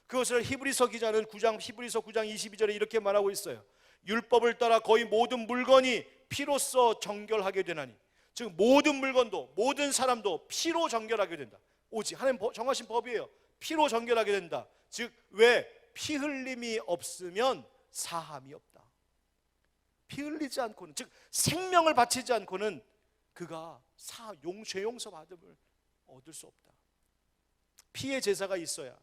그것을 히브리서 기자는 히브리서 9장 22절에 이렇게 말하고 있어요. 율법을 따라 거의 모든 물건이 피로써 정결하게 되나니, 즉 모든 물건도 모든 사람도 피로 정결하게 된다. 오직 하나님 정하신 법이에요. 피로 정결하게 된다. 즉 왜? 피 흘림이 없으면 사함이 없다. 피 흘리지 않고는, 즉 생명을 바치지 않고는 그가 죄 용서 받음을 얻을 수 없다. 피의 제사가 있어야,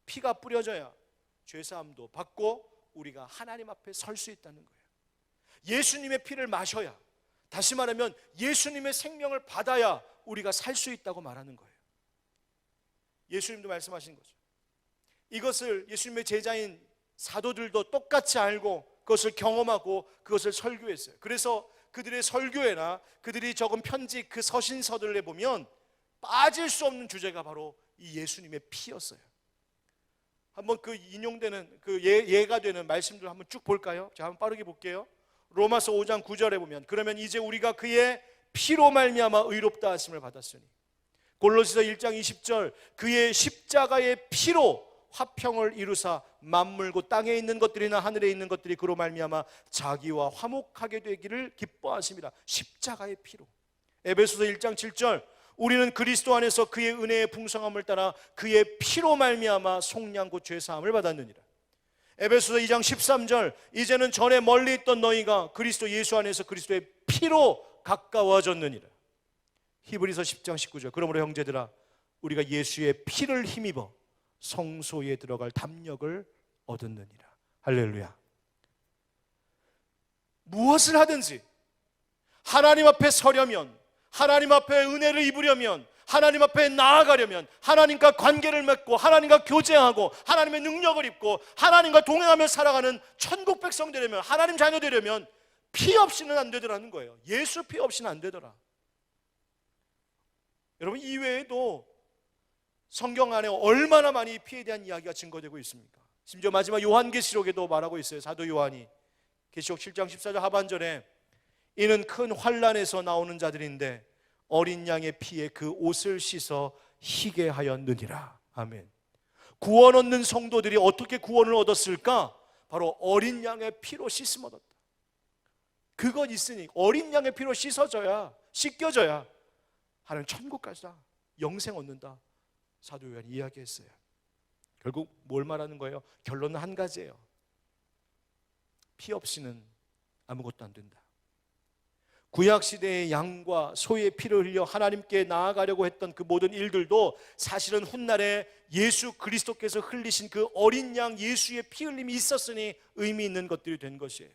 피가 뿌려져야 죄 사함도 받고 우리가 하나님 앞에 설 수 있다는 거예요. 예수님의 피를 마셔야, 다시 말하면 예수님의 생명을 받아야 우리가 살 수 있다고 말하는 거예요. 예수님도 말씀하신 거죠. 이것을 예수님의 제자인 사도들도 똑같이 알고 그것을 경험하고 그것을 설교했어요. 그래서 그들의 설교회나 그들이 적은 편지, 그 서신서들에 보면 빠질 수 없는 주제가 바로 이 예수님의 피였어요. 한번 그 인용되는 그 예가 되는 말씀들 한번 쭉 볼까요? 자, 한번 빠르게 볼게요. 로마서 5장 9절에 보면 그러면 이제 우리가 그의 피로 말미암아 의롭다 하심을 받았으니, 골로새서 1장 20절 그의 십자가의 피로 화평을 이루사 만물고 땅에 있는 것들이나 하늘에 있는 것들이 그로 말미암아 자기와 화목하게 되기를 기뻐하심이라. 십자가의 피로. 에베소서 1장 7절 우리는 그리스도 안에서 그의 은혜의 풍성함을 따라 그의 피로 말미암아 속량고 죄사함을 받았느니라. 에베소서 2장 13절 이제는 전에 멀리 있던 너희가 그리스도 예수 안에서 그리스도의 피로 가까워졌느니라. 히브리서 10장 19절 그러므로 형제들아 우리가 예수의 피를 힘입어 성소에 들어갈 담력을 얻었느니라. 할렐루야. 무엇을 하든지 하나님 앞에 서려면, 하나님 앞에 은혜를 입으려면, 하나님 앞에 나아가려면, 하나님과 관계를 맺고 하나님과 교제하고 하나님의 능력을 입고 하나님과 동행하며 살아가는 천국 백성 되려면, 하나님 자녀 되려면 피 없이는 안 되더라는 거예요. 예수 피 없이는 안 되더라. 여러분, 이외에도 성경 안에 얼마나 많이 피에 대한 이야기가 증거되고 있습니까? 심지어 마지막 요한계시록에도 말하고 있어요. 사도 요한이 계시록 7장 14절 하반절에 이는 큰 환난에서 나오는 자들인데 어린 양의 피에 그 옷을 씻어 희게 하였느니라. 아멘. 구원 얻는 성도들이 어떻게 구원을 얻었을까? 바로 어린 양의 피로 씻음 얻었다. 그것 있으니 어린 양의 피로 씻어져야, 씻겨져야 하나님 천국 가자, 영생 얻는다. 사도 요한이 이야기했어요. 결국 뭘 말하는 거예요? 결론은 한 가지예요. 피 없이는 아무것도 안 된다. 구약시대의 양과 소의 피를 흘려 하나님께 나아가려고 했던 그 모든 일들도 사실은 훗날에 예수 그리스도께서 흘리신 그 어린 양 예수의 피 흘림이 있었으니 의미 있는 것들이 된 것이에요.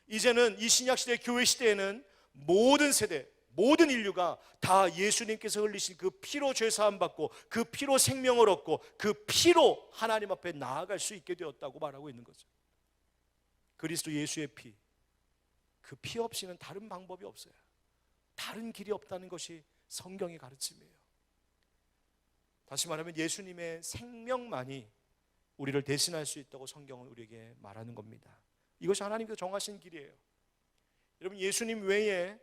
이제는 이 신약시대 교회 시대에는 모든 세대, 모든 인류가 다 예수님께서 흘리신 그 피로 죄사함 받고 그 피로 생명을 얻고 그 피로 하나님 앞에 나아갈 수 있게 되었다고 말하고 있는 거죠. 그리스도 예수의 피, 그 피 없이는 다른 방법이 없어요. 다른 길이 없다는 것이 성경의 가르침이에요. 다시 말하면 예수님의 생명만이 우리를 대신할 수 있다고 성경은 우리에게 말하는 겁니다. 이것이 하나님께서 정하신 길이에요. 여러분, 예수님 외에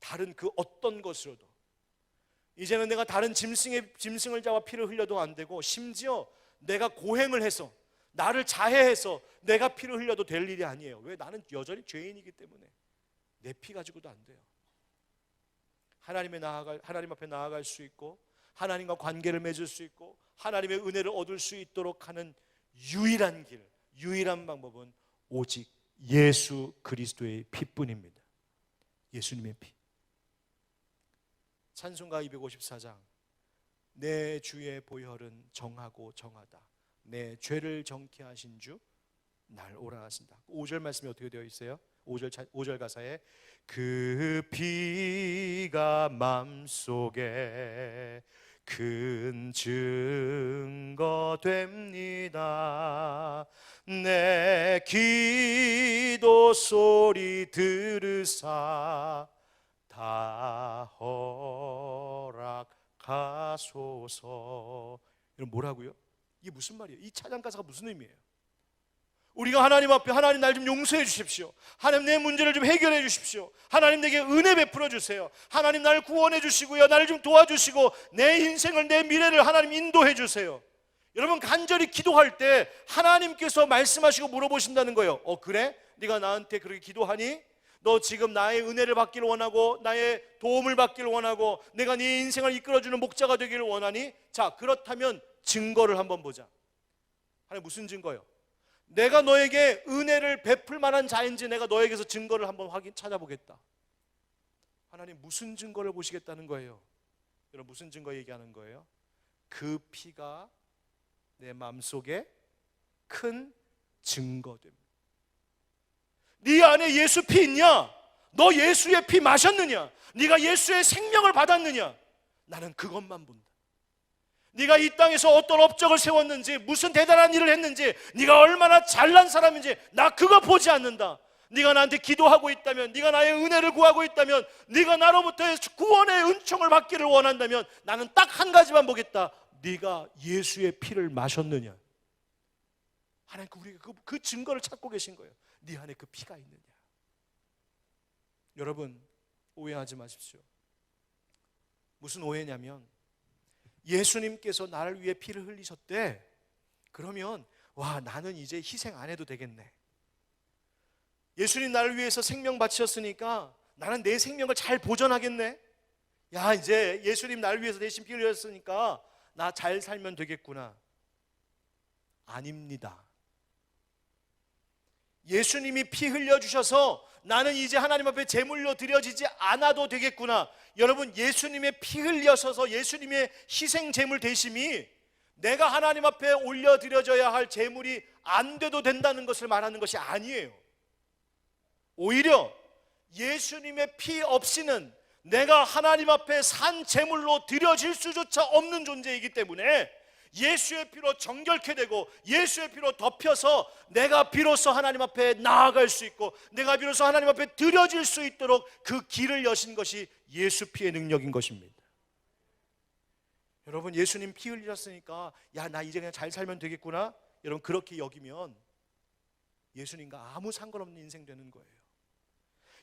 다른 그 어떤 것으로도 이제는 내가 다른 짐승을 잡아 피를 흘려도 안 되고, 심지어 내가 고행을 해서 나를 자해해서 내가 피를 흘려도 될 일이 아니에요. 왜? 나는 여전히 죄인이기 때문에 내 피 가지고도 안 돼요. 하나님 앞에 나아갈 수 있고, 하나님과 관계를 맺을 수 있고, 하나님의 은혜를 얻을 수 있도록 하는 유일한 길, 유일한 방법은 오직 예수 그리스도의 피뿐입니다. 예수님의 피. 찬송가 254장, 내 주의 보혈은 정하고 정하다, 내 죄를 정케 하신 주 날 오라 하신다. 5절 말씀이 어떻게 되어 있어요? 5절 가사에 그 피가 맘속에 큰 증거 됩니다. 내 기도 소리 들으사 다 허락하소서. 이런 뭐라고요? 이게 무슨 말이에요? 이 찬양 가사가 무슨 의미예요? 우리가 하나님 앞에, 하나님 날 좀 용서해 주십시오, 하나님 내 문제를 좀 해결해 주십시오, 하나님 내게 은혜 베풀어 주세요, 하나님 나를 구원해 주시고요, 나를 좀 도와주시고 내 인생을, 내 미래를 하나님 인도해 주세요. 여러분, 간절히 기도할 때 하나님께서 말씀하시고 물어보신다는 거예요. 그래? 네가 나한테 그렇게 기도하니? 너 지금 나의 은혜를 받기를 원하고 나의 도움을 받기를 원하고 내가 네 인생을 이끌어주는 목자가 되기를 원하니? 자, 그렇다면 증거를 한번 보자. 하나님, 무슨 증거요? 내가 너에게 은혜를 베풀 만한 자인지 내가 너에게서 증거를 한번 찾아보겠다. 하나님, 무슨 증거를 보시겠다는 거예요? 여러분, 무슨 증거 얘기하는 거예요? 그 피가 내 마음속에 큰 증거됩니다. 네 안에 예수 피 있냐? 너 예수의 피 마셨느냐? 네가 예수의 생명을 받았느냐? 나는 그것만 본다. 네가 이 땅에서 어떤 업적을 세웠는지, 무슨 대단한 일을 했는지, 네가 얼마나 잘난 사람인지 나 그거 보지 않는다. 네가 나한테 기도하고 있다면, 네가 나의 은혜를 구하고 있다면, 네가 나로부터의 구원의 은총을 받기를 원한다면 나는 딱 한 가지만 보겠다. 네가 예수의 피를 마셨느냐? 하나님, 우리가 그 증거를 찾고 계신 거예요. 네 안에 그 피가 있느냐? 여러분, 오해하지 마십시오. 무슨 오해냐면, 예수님께서 나를 위해 피를 흘리셨대. 그러면 와, 나는 이제 희생 안 해도 되겠네. 예수님 나를 위해서 생명 바치셨으니까 나는 내 생명을 잘 보존하겠네. 야, 이제 예수님 나를 위해서 대신 피 흘렸으니까 나 잘 살면 되겠구나. 아닙니다. 예수님이 피 흘려주셔서 나는 이제 하나님 앞에 제물로 드려지지 않아도 되겠구나. 여러분, 예수님의 피 흘려서서 예수님의 희생 제물 대심이 내가 하나님 앞에 올려드려져야 할 제물이 안 돼도 된다는 것을 말하는 것이 아니에요. 오히려 예수님의 피 없이는 내가 하나님 앞에 산 제물로 드려질 수조차 없는 존재이기 때문에 예수의 피로 정결케 되고 예수의 피로 덮여서 내가 비로소 하나님 앞에 나아갈 수 있고 내가 비로소 하나님 앞에 드려질 수 있도록 그 길을 여신 것이 예수 피의 능력인 것입니다. 여러분, 예수님 피 흘리셨으니까 야, 나 이제 그냥 잘 살면 되겠구나, 여러분, 그렇게 여기면 예수님과 아무 상관없는 인생 되는 거예요.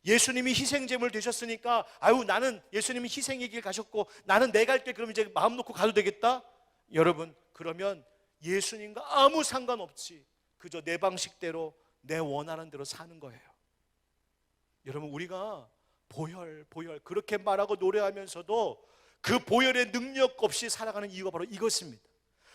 예수님이 희생제물 되셨으니까 아유, 나는 예수님이 희생의 길 가셨고 나는 내가 할 때 그럼 이제 마음 놓고 가도 되겠다? 여러분, 그러면 예수님과 아무 상관없이 그저 내 방식대로 내 원하는 대로 사는 거예요. 여러분, 우리가 보혈 그렇게 말하고 노래하면서도 그 보혈의 능력 없이 살아가는 이유가 바로 이것입니다.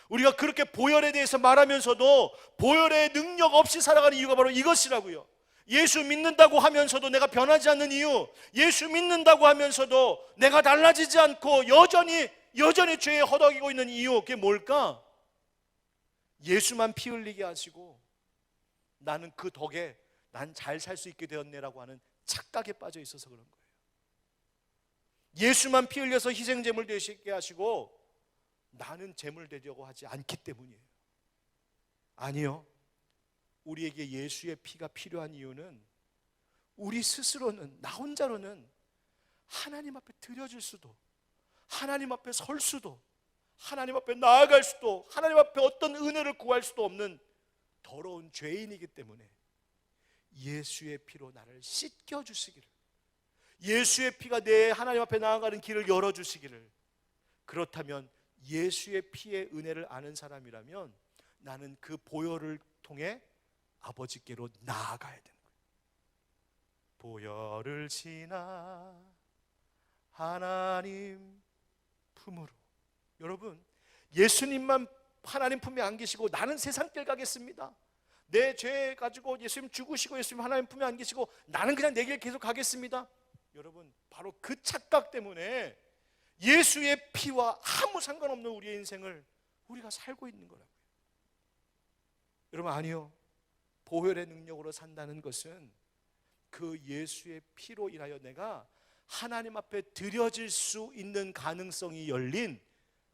우리가 그렇게 보혈에 대해서 말하면서도 보혈의 능력 없이 살아가는 이유가 바로 이것이라고요. 예수 믿는다고 하면서도 내가 변하지 않는 이유, 예수 믿는다고 하면서도 내가 달라지지 않고 여전히 죄에 허덕이고 있는 이유, 그게 뭘까? 예수만 피 흘리게 하시고 나는 그 덕에 난 잘 살 수 있게 되었네라고 하는 착각에 빠져 있어서 그런 거예요. 예수만 피 흘려서 희생제물 되시게 하시고 나는 제물 되려고 하지 않기 때문이에요. 아니요, 우리에게 예수의 피가 필요한 이유는 우리 스스로는, 나 혼자로는 하나님 앞에 드려질 수도, 하나님 앞에 설 수도, 하나님 앞에 나아갈 수도, 하나님 앞에 어떤 은혜를 구할 수도 없는 더러운 죄인이기 때문에 예수의 피로 나를 씻겨주시기를, 예수의 피가 내 하나님 앞에 나아가는 길을 열어주시기를, 그렇다면 예수의 피의 은혜를 아는 사람이라면 나는 그 보혈을 통해 아버지께로 나아가야 되는 거예요. 보혈을 지나 하나님 품으로. 여러분, 예수님만 하나님 품에 안기시고 나는 세상 길 가겠습니다, 내 죄 가지고 예수님 죽으시고 예수님 하나님 품에 안기시고 나는 그냥 내 길 계속 가겠습니다. 여러분, 바로 그 착각 때문에 예수의 피와 아무 상관없는 우리의 인생을 우리가 살고 있는 거라고요. 여러분, 아니요, 보혈의 능력으로 산다는 것은 그 예수의 피로 인하여 내가 하나님 앞에 드려질 수 있는 가능성이 열린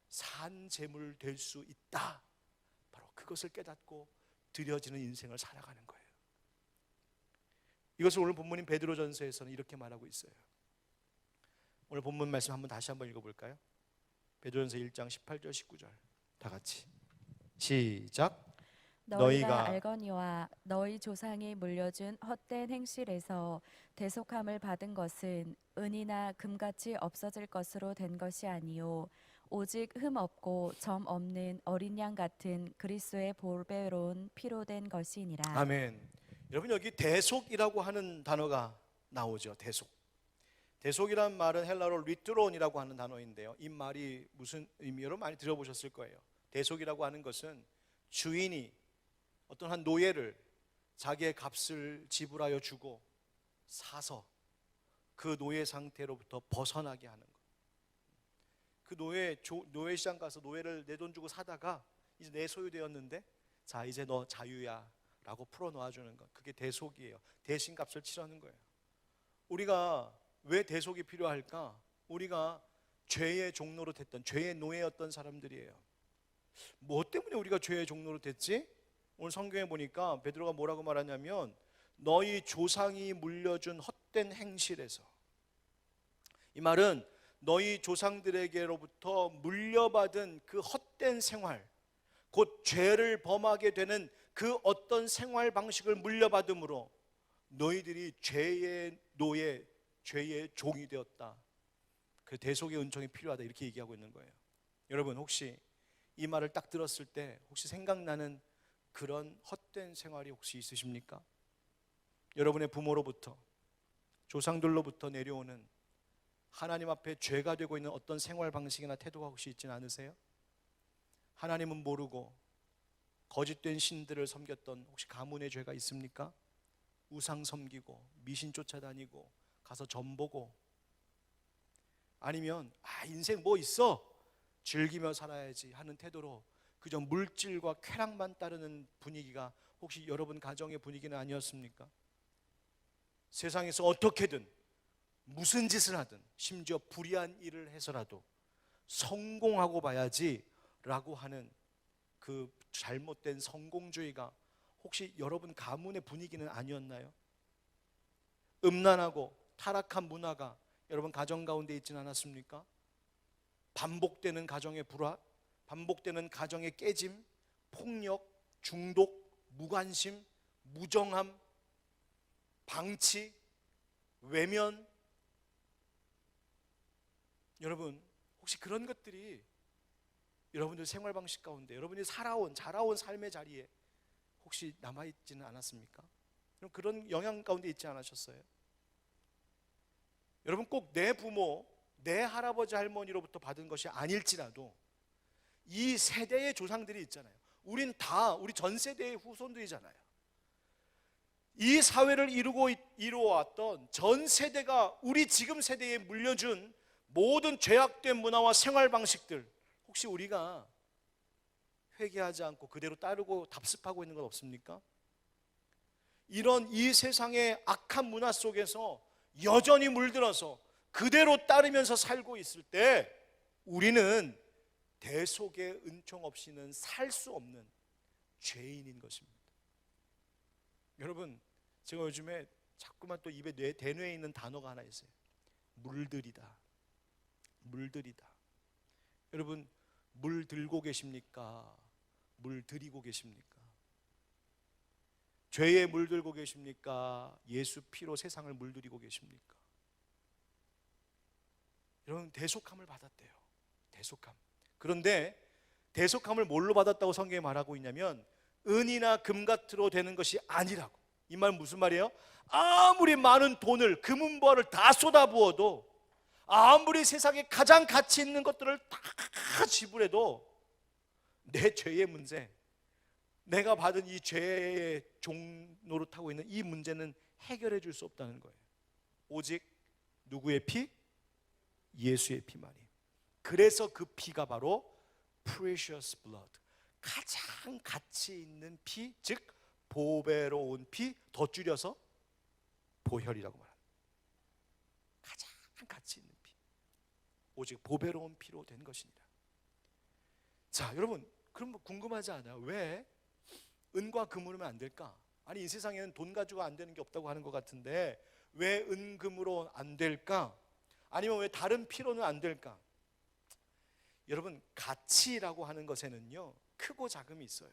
산 제물 될 수 있다, 바로 그것을 깨닫고 드려지는 인생을 살아가는 거예요. 이것을 오늘 본문인 베드로전서에서는 이렇게 말하고 있어요. 오늘 본문 말씀 다시 한번 읽어볼까요? 베드로전서 1장 18절 19절 다 같이 시작. 너희가 알거니와 너희 조상이 물려준 헛된 행실에서 대속함을 받은 것은 은이나 금같이 없어질 것으로 된 것이 아니요 오직 흠 없고 점 없는 어린 양 같은 그리스도의 보배로운 피로 된 것이니라. 아멘. 여러분, 여기 대속이라고 하는 단어가 나오죠. 대속이란 말은 헬라어로 리트론이라고 하는 단어인데요, 이 말이 무슨 의미, 여러분 많이 들어보셨을 거예요. 대속이라고 하는 것은 주인이 어떤 한 노예를 자기의 값을 지불하여 주고 사서 그 노예 상태로부터 벗어나게 하는 것. 그 노예 시장 가서 노예를 내 돈 주고 사다가 이제 내 소유되었는데 자 이제 너 자유야 라고 풀어놓아 주는 것, 그게 대속이에요. 대신 값을 치르는 거예요. 우리가 왜 대속이 필요할까? 우리가 죄의 종로로 됐던, 죄의 노예였던 사람들이에요. 뭐 때문에 우리가 죄의 종로로 됐지? 오늘 성경에 보니까 베드로가 뭐라고 말하냐면 너희 조상이 물려준 헛된 행실에서, 이 말은 너희 조상들에게로부터 물려받은 그 헛된 생활, 곧 죄를 범하게 되는 그 어떤 생활 방식을 물려받음으로 너희들이 죄의 노예, 죄의 종이 되었다. 그 대속의 은총이 필요하다, 이렇게 얘기하고 있는 거예요. 여러분, 혹시 이 말을 딱 들었을 때 혹시 생각나는 그런 헛된 생활이 혹시 있으십니까? 여러분의 부모로부터, 조상들로부터 내려오는 하나님 앞에 죄가 되고 있는 어떤 생활 방식이나 태도가 혹시 있지는 않으세요? 하나님은 모르고 거짓된 신들을 섬겼던 혹시 가문의 죄가 있습니까? 우상 섬기고 미신 쫓아다니고 가서 점 보고, 아니면 인생 뭐 있어, 즐기며 살아야지 하는 태도로 그저 물질과 쾌락만 따르는 분위기가 혹시 여러분 가정의 분위기는 아니었습니까? 세상에서 어떻게든 무슨 짓을 하든 심지어 불의한 일을 해서라도 성공하고 봐야지 라고 하는 그 잘못된 성공주의가 혹시 여러분 가문의 분위기는 아니었나요? 음란하고 타락한 문화가 여러분 가정 가운데 있지는 않았습니까? 반복되는 가정의 불화, 반복되는 가정의 깨짐, 폭력, 중독, 무관심, 무정함, 방치, 외면. 여러분, 혹시 그런 것들이 여러분들 생활 방식 가운데, 여러분이 자라온 삶의 자리에 혹시 남아있지는 않았습니까? 그런 영향 가운데 있지 않으셨어요? 여러분, 꼭 내 부모, 내 할아버지 할머니로부터 받은 것이 아닐지라도 이 세대의 조상들이 있잖아요. 우린 다 우리 전 세대의 후손들이잖아요. 이 사회를 이루어왔던 전 세대가 우리 지금 세대에 물려준 모든 죄악된 문화와 생활 방식들, 혹시 우리가 회개하지 않고 그대로 따르고 답습하고 있는 건 없습니까? 이런 이 세상의 악한 문화 속에서 여전히 물들어서 그대로 따르면서 살고 있을 때 우리는 대속의 은총 없이는 살 수 없는 죄인인 것입니다. 여러분, 제가 요즘에 자꾸만 또 입에 대뇌에 있는 단어가 하나 있어요. 물들이다. 물들이다. 여러분, 물 들고 계십니까? 물 들이고 계십니까? 죄에 물들고 계십니까? 예수 피로 세상을 물들이고 계십니까? 여러분, 대속함을 받았대요. 대속함. 그런데 대속함을 뭘로 받았다고 성경에 말하고 있냐면 은이나 금같으로 되는 것이 아니라고. 이 말은 무슨 말이에요? 아무리 많은 돈을, 금은보화를 다 쏟아부어도, 아무리 세상에 가장 가치 있는 것들을 다 지불해도 내 죄의 문제, 내가 받은 이 죄의 종노릇하고 있는 이 문제는 해결해 줄 수 없다는 거예요. 오직 누구의 피? 예수의 피만이. 그래서 그 피가 바로 precious blood, 가장 가치 있는 피, 즉 보배로운 피, 더 줄여서 보혈이라고 말합니다. 가장 가치 있는 피, 오직 보배로운 피로 된 것이니라. 자, 여러분, 그럼 뭐 궁금하지 않아요? 왜 은과 금으로면 안 될까? 아니, 이 세상에는 돈 가지고 안 되는 게 없다고 하는 것 같은데 왜 은금으로 안 될까? 아니면 왜 다른 피로는 안 될까? 여러분, 가치라고 하는 것에는요, 크고 작음이 있어요.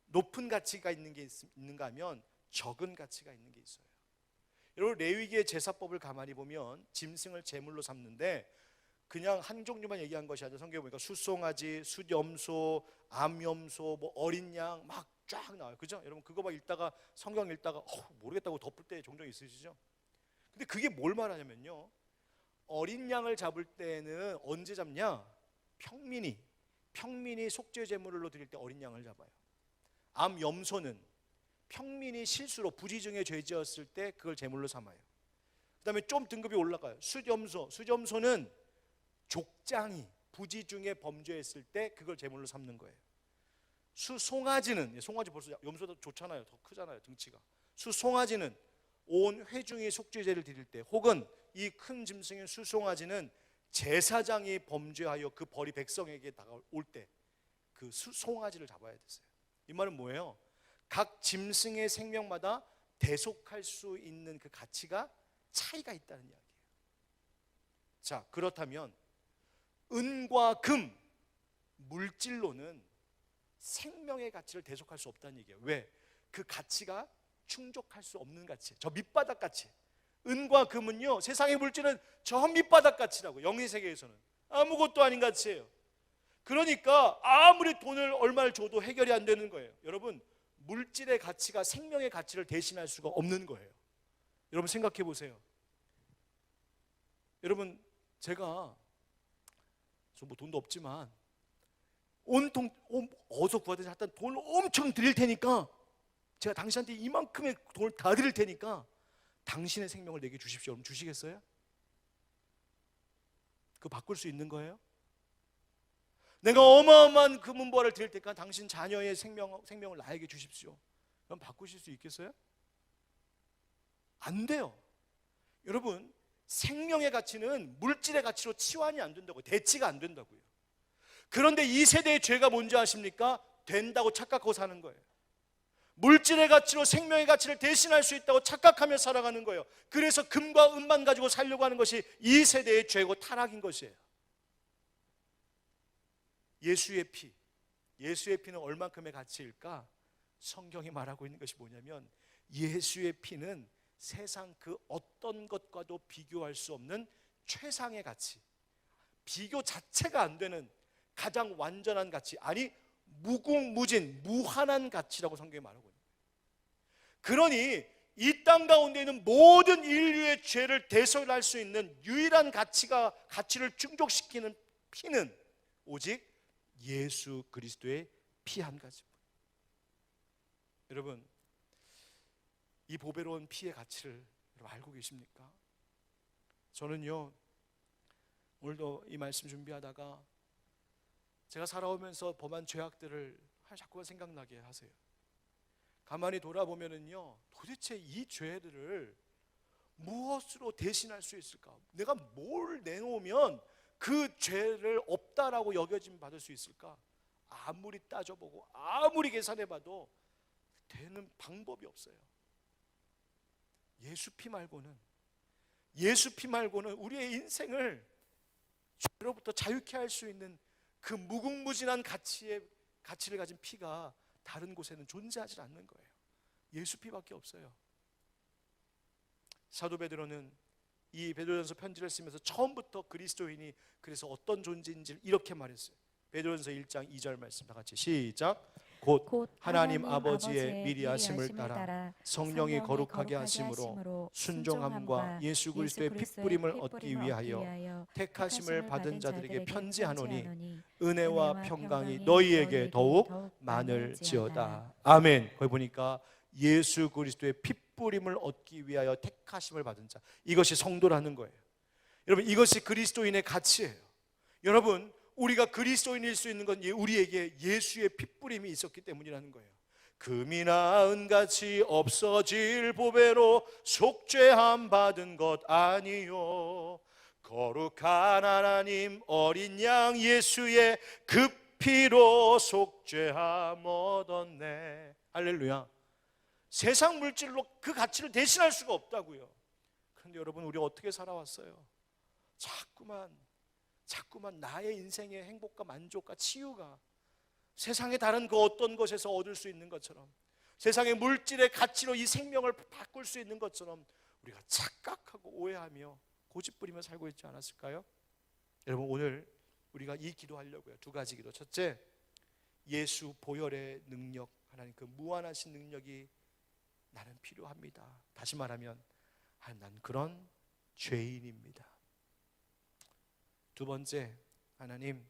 높은 가치가 있는가 하면 적은 가치가 있는 게 있어요. 여러분, 레위기의 제사법을 가만히 보면 짐승을 제물로 삼는데 그냥 한 종류만 얘기한 것이 아니라 성경에 보니까 숫송아지, 숫염소, 암염소, 뭐 어린 양 막 쫙 나와요. 그죠? 여러분, 그거 막 읽다가 성경 읽다가 모르겠다고 덮을 때 종종 있으시죠? 근데 그게 뭘 말하냐면요, 어린 양을 잡을 때는 언제 잡냐? 평민이 속죄 제물로 드릴 때 어린 양을 잡아요. 암염소는 평민이 실수로 부지중에 죄 지었을 때 그걸 제물로 삼아요. 그 다음에 좀 등급이 올라가요. 숫염소는 족장이 부지중에 범죄했을 때 그걸 제물로 삼는 거예요. 송아지 벌써 염소도 좋잖아요. 더 크잖아요, 등치가. 송아지는 온 회중이 속죄제를 드릴 때, 혹은 이 큰 짐승인 수송아지는 제사장이 범죄하여 그 벌이 백성에게 다가올 때 그 송아지를 잡아야 됐어요. 이 말은 뭐예요? 각 짐승의 생명마다 대속할 수 있는 그 가치가 차이가 있다는 이야기예요. 자, 그렇다면 은과 금, 물질로는 생명의 가치를 대속할 수 없다는 얘기예요. 왜? 그 가치가 충족할 수 없는 가치, 저 밑바닥 가치. 은과 금은요, 세상의 물질은 저 밑바닥 가치라고. 영의 세계에서는 아무것도 아닌 가치예요. 그러니까 아무리 돈을 얼마를 줘도 해결이 안 되는 거예요. 여러분, 물질의 가치가 생명의 가치를 대신할 수가 없는 거예요. 여러분, 생각해 보세요. 여러분, 제가 저 뭐 돈도 없지만 온통 어디서 구하든지 하여튼 돈을 엄청 드릴 테니까, 제가 당신한테 이만큼의 돈을 다 드릴 테니까 당신의 생명을 내게 주십시오. 여러분, 주시겠어요? 그거 바꿀 수 있는 거예요? 내가 어마어마한 금은보화를 드릴 테니까 당신 자녀의 생명을 나에게 주십시오. 그럼 바꾸실 수 있겠어요? 안 돼요. 여러분, 생명의 가치는 물질의 가치로 치환이 안 된다고요. 대치가 안 된다고요. 그런데 이 세대의 죄가 뭔지 아십니까? 된다고 착각하고 사는 거예요. 물질의 가치로 생명의 가치를 대신할 수 있다고 착각하며 살아가는 거예요. 그래서 금과 은만 가지고 살려고 하는 것이 이 세대의 죄고 타락인 것이에요. 예수의 피는 얼만큼의 가치일까? 성경이 말하고 있는 것이 뭐냐면 예수의 피는 세상 그 어떤 것과도 비교할 수 없는 최상의 가치, 비교 자체가 안 되는 가장 완전한 가치, 아니 무궁무진 무한한 가치라고 성경이 말하고 있는 거예요. 그러니 이 땅 가운데 있는 모든 인류의 죄를 대속할 수 있는 유일한 가치를 충족시키는 피는 오직 예수 그리스도의 피 한 가지입니다. 여러분, 이 보배로운 피의 가치를 알고 계십니까? 저는요, 오늘도 이 말씀 준비하다가 제가 살아오면서 범한 죄악들을 자꾸만 생각나게 하세요. 가만히 돌아보면은요, 도대체 이 죄들을 무엇으로 대신할 수 있을까? 내가 뭘 내놓으면 그 죄를 없다라고 여겨짐 받을 수 있을까? 아무리 따져보고 아무리 계산해봐도 되는 방법이 없어요. 예수 피 말고는 우리의 인생을 죄로부터 자유케 할 수 있는 그 무궁무진한 가치를 가진 피가 다른 곳에는 존재하지 않는 거예요. 예수 피밖에 없어요. 사도 베드로는 이 베드로전서 편지를 쓰면서 처음부터 그리스도인이 그래서 어떤 존재인지를 이렇게 말했어요. 베드로전서 1장 2절 말씀 다 같이 시작. 곧 하나님 아버지의 미리 하심을 따라 성령이 거룩하게 하심으로 순종함과 예수 그리스도의 핏부림을 얻기 위하여 택하심을 받은 자들에게 편지하노니 은혜와 평강이 너희에게 더욱 많을지어다. 아멘. 거기 보니까 예수 그리스도의 핏부림을 얻기 위하여 택하심을 받은 자, 이것이 성도라는 거예요. 여러분, 이것이 그리스도인의 가치예요. 여러분, 우리가 그리스도인일 수 있는 건 우리에게 예수의 핏부림이 있었기 때문이라는 거예요. 금이나 은같이 없어질 보배로 속죄함 받은 것 아니요, 거룩한 하나님 어린 양 예수의 그 피로 속죄함 얻었네. 할렐루야. 세상 물질로 그 가치를 대신할 수가 없다고요. 그런데 여러분, 우리 어떻게 살아왔어요? 자꾸만 나의 인생의 행복과 만족과 치유가 세상의 다른 그 어떤 것에서 얻을 수 있는 것처럼, 세상의 물질의 가치로 이 생명을 바꿀 수 있는 것처럼 우리가 착각하고 오해하며 고집부리며 살고 있지 않았을까요? 여러분, 오늘 우리가 이 기도하려고요. 두 가지 기도. 첫째, 예수 보혈의 능력, 하나님 그 무한하신 능력이 나는 필요합니다. 다시 말하면 난 그런 죄인입니다. 두 번째, 하나님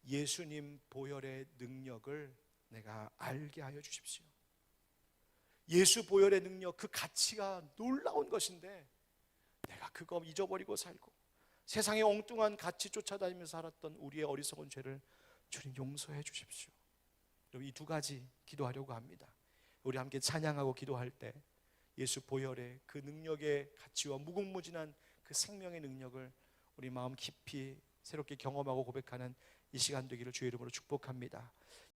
예수님 보혈의 능력을 내가 알게 하여 주십시오. 예수 보혈의 능력, 그 가치가 놀라운 것인데 내가 그거 잊어버리고 살고 세상의 엉뚱한 가치 쫓아다니면서 살았던 우리의 어리석은 죄를 주님 용서해 주십시오. 이 두 가지 기도하려고 합니다. 우리 함께 찬양하고 기도할 때 예수 보혈의 그 능력의 가치와 무궁무진한 그 생명의 능력을 우리 마음 깊이 새롭게 경험하고 고백하는 이 시간 되기를 주의 이름으로 축복합니다.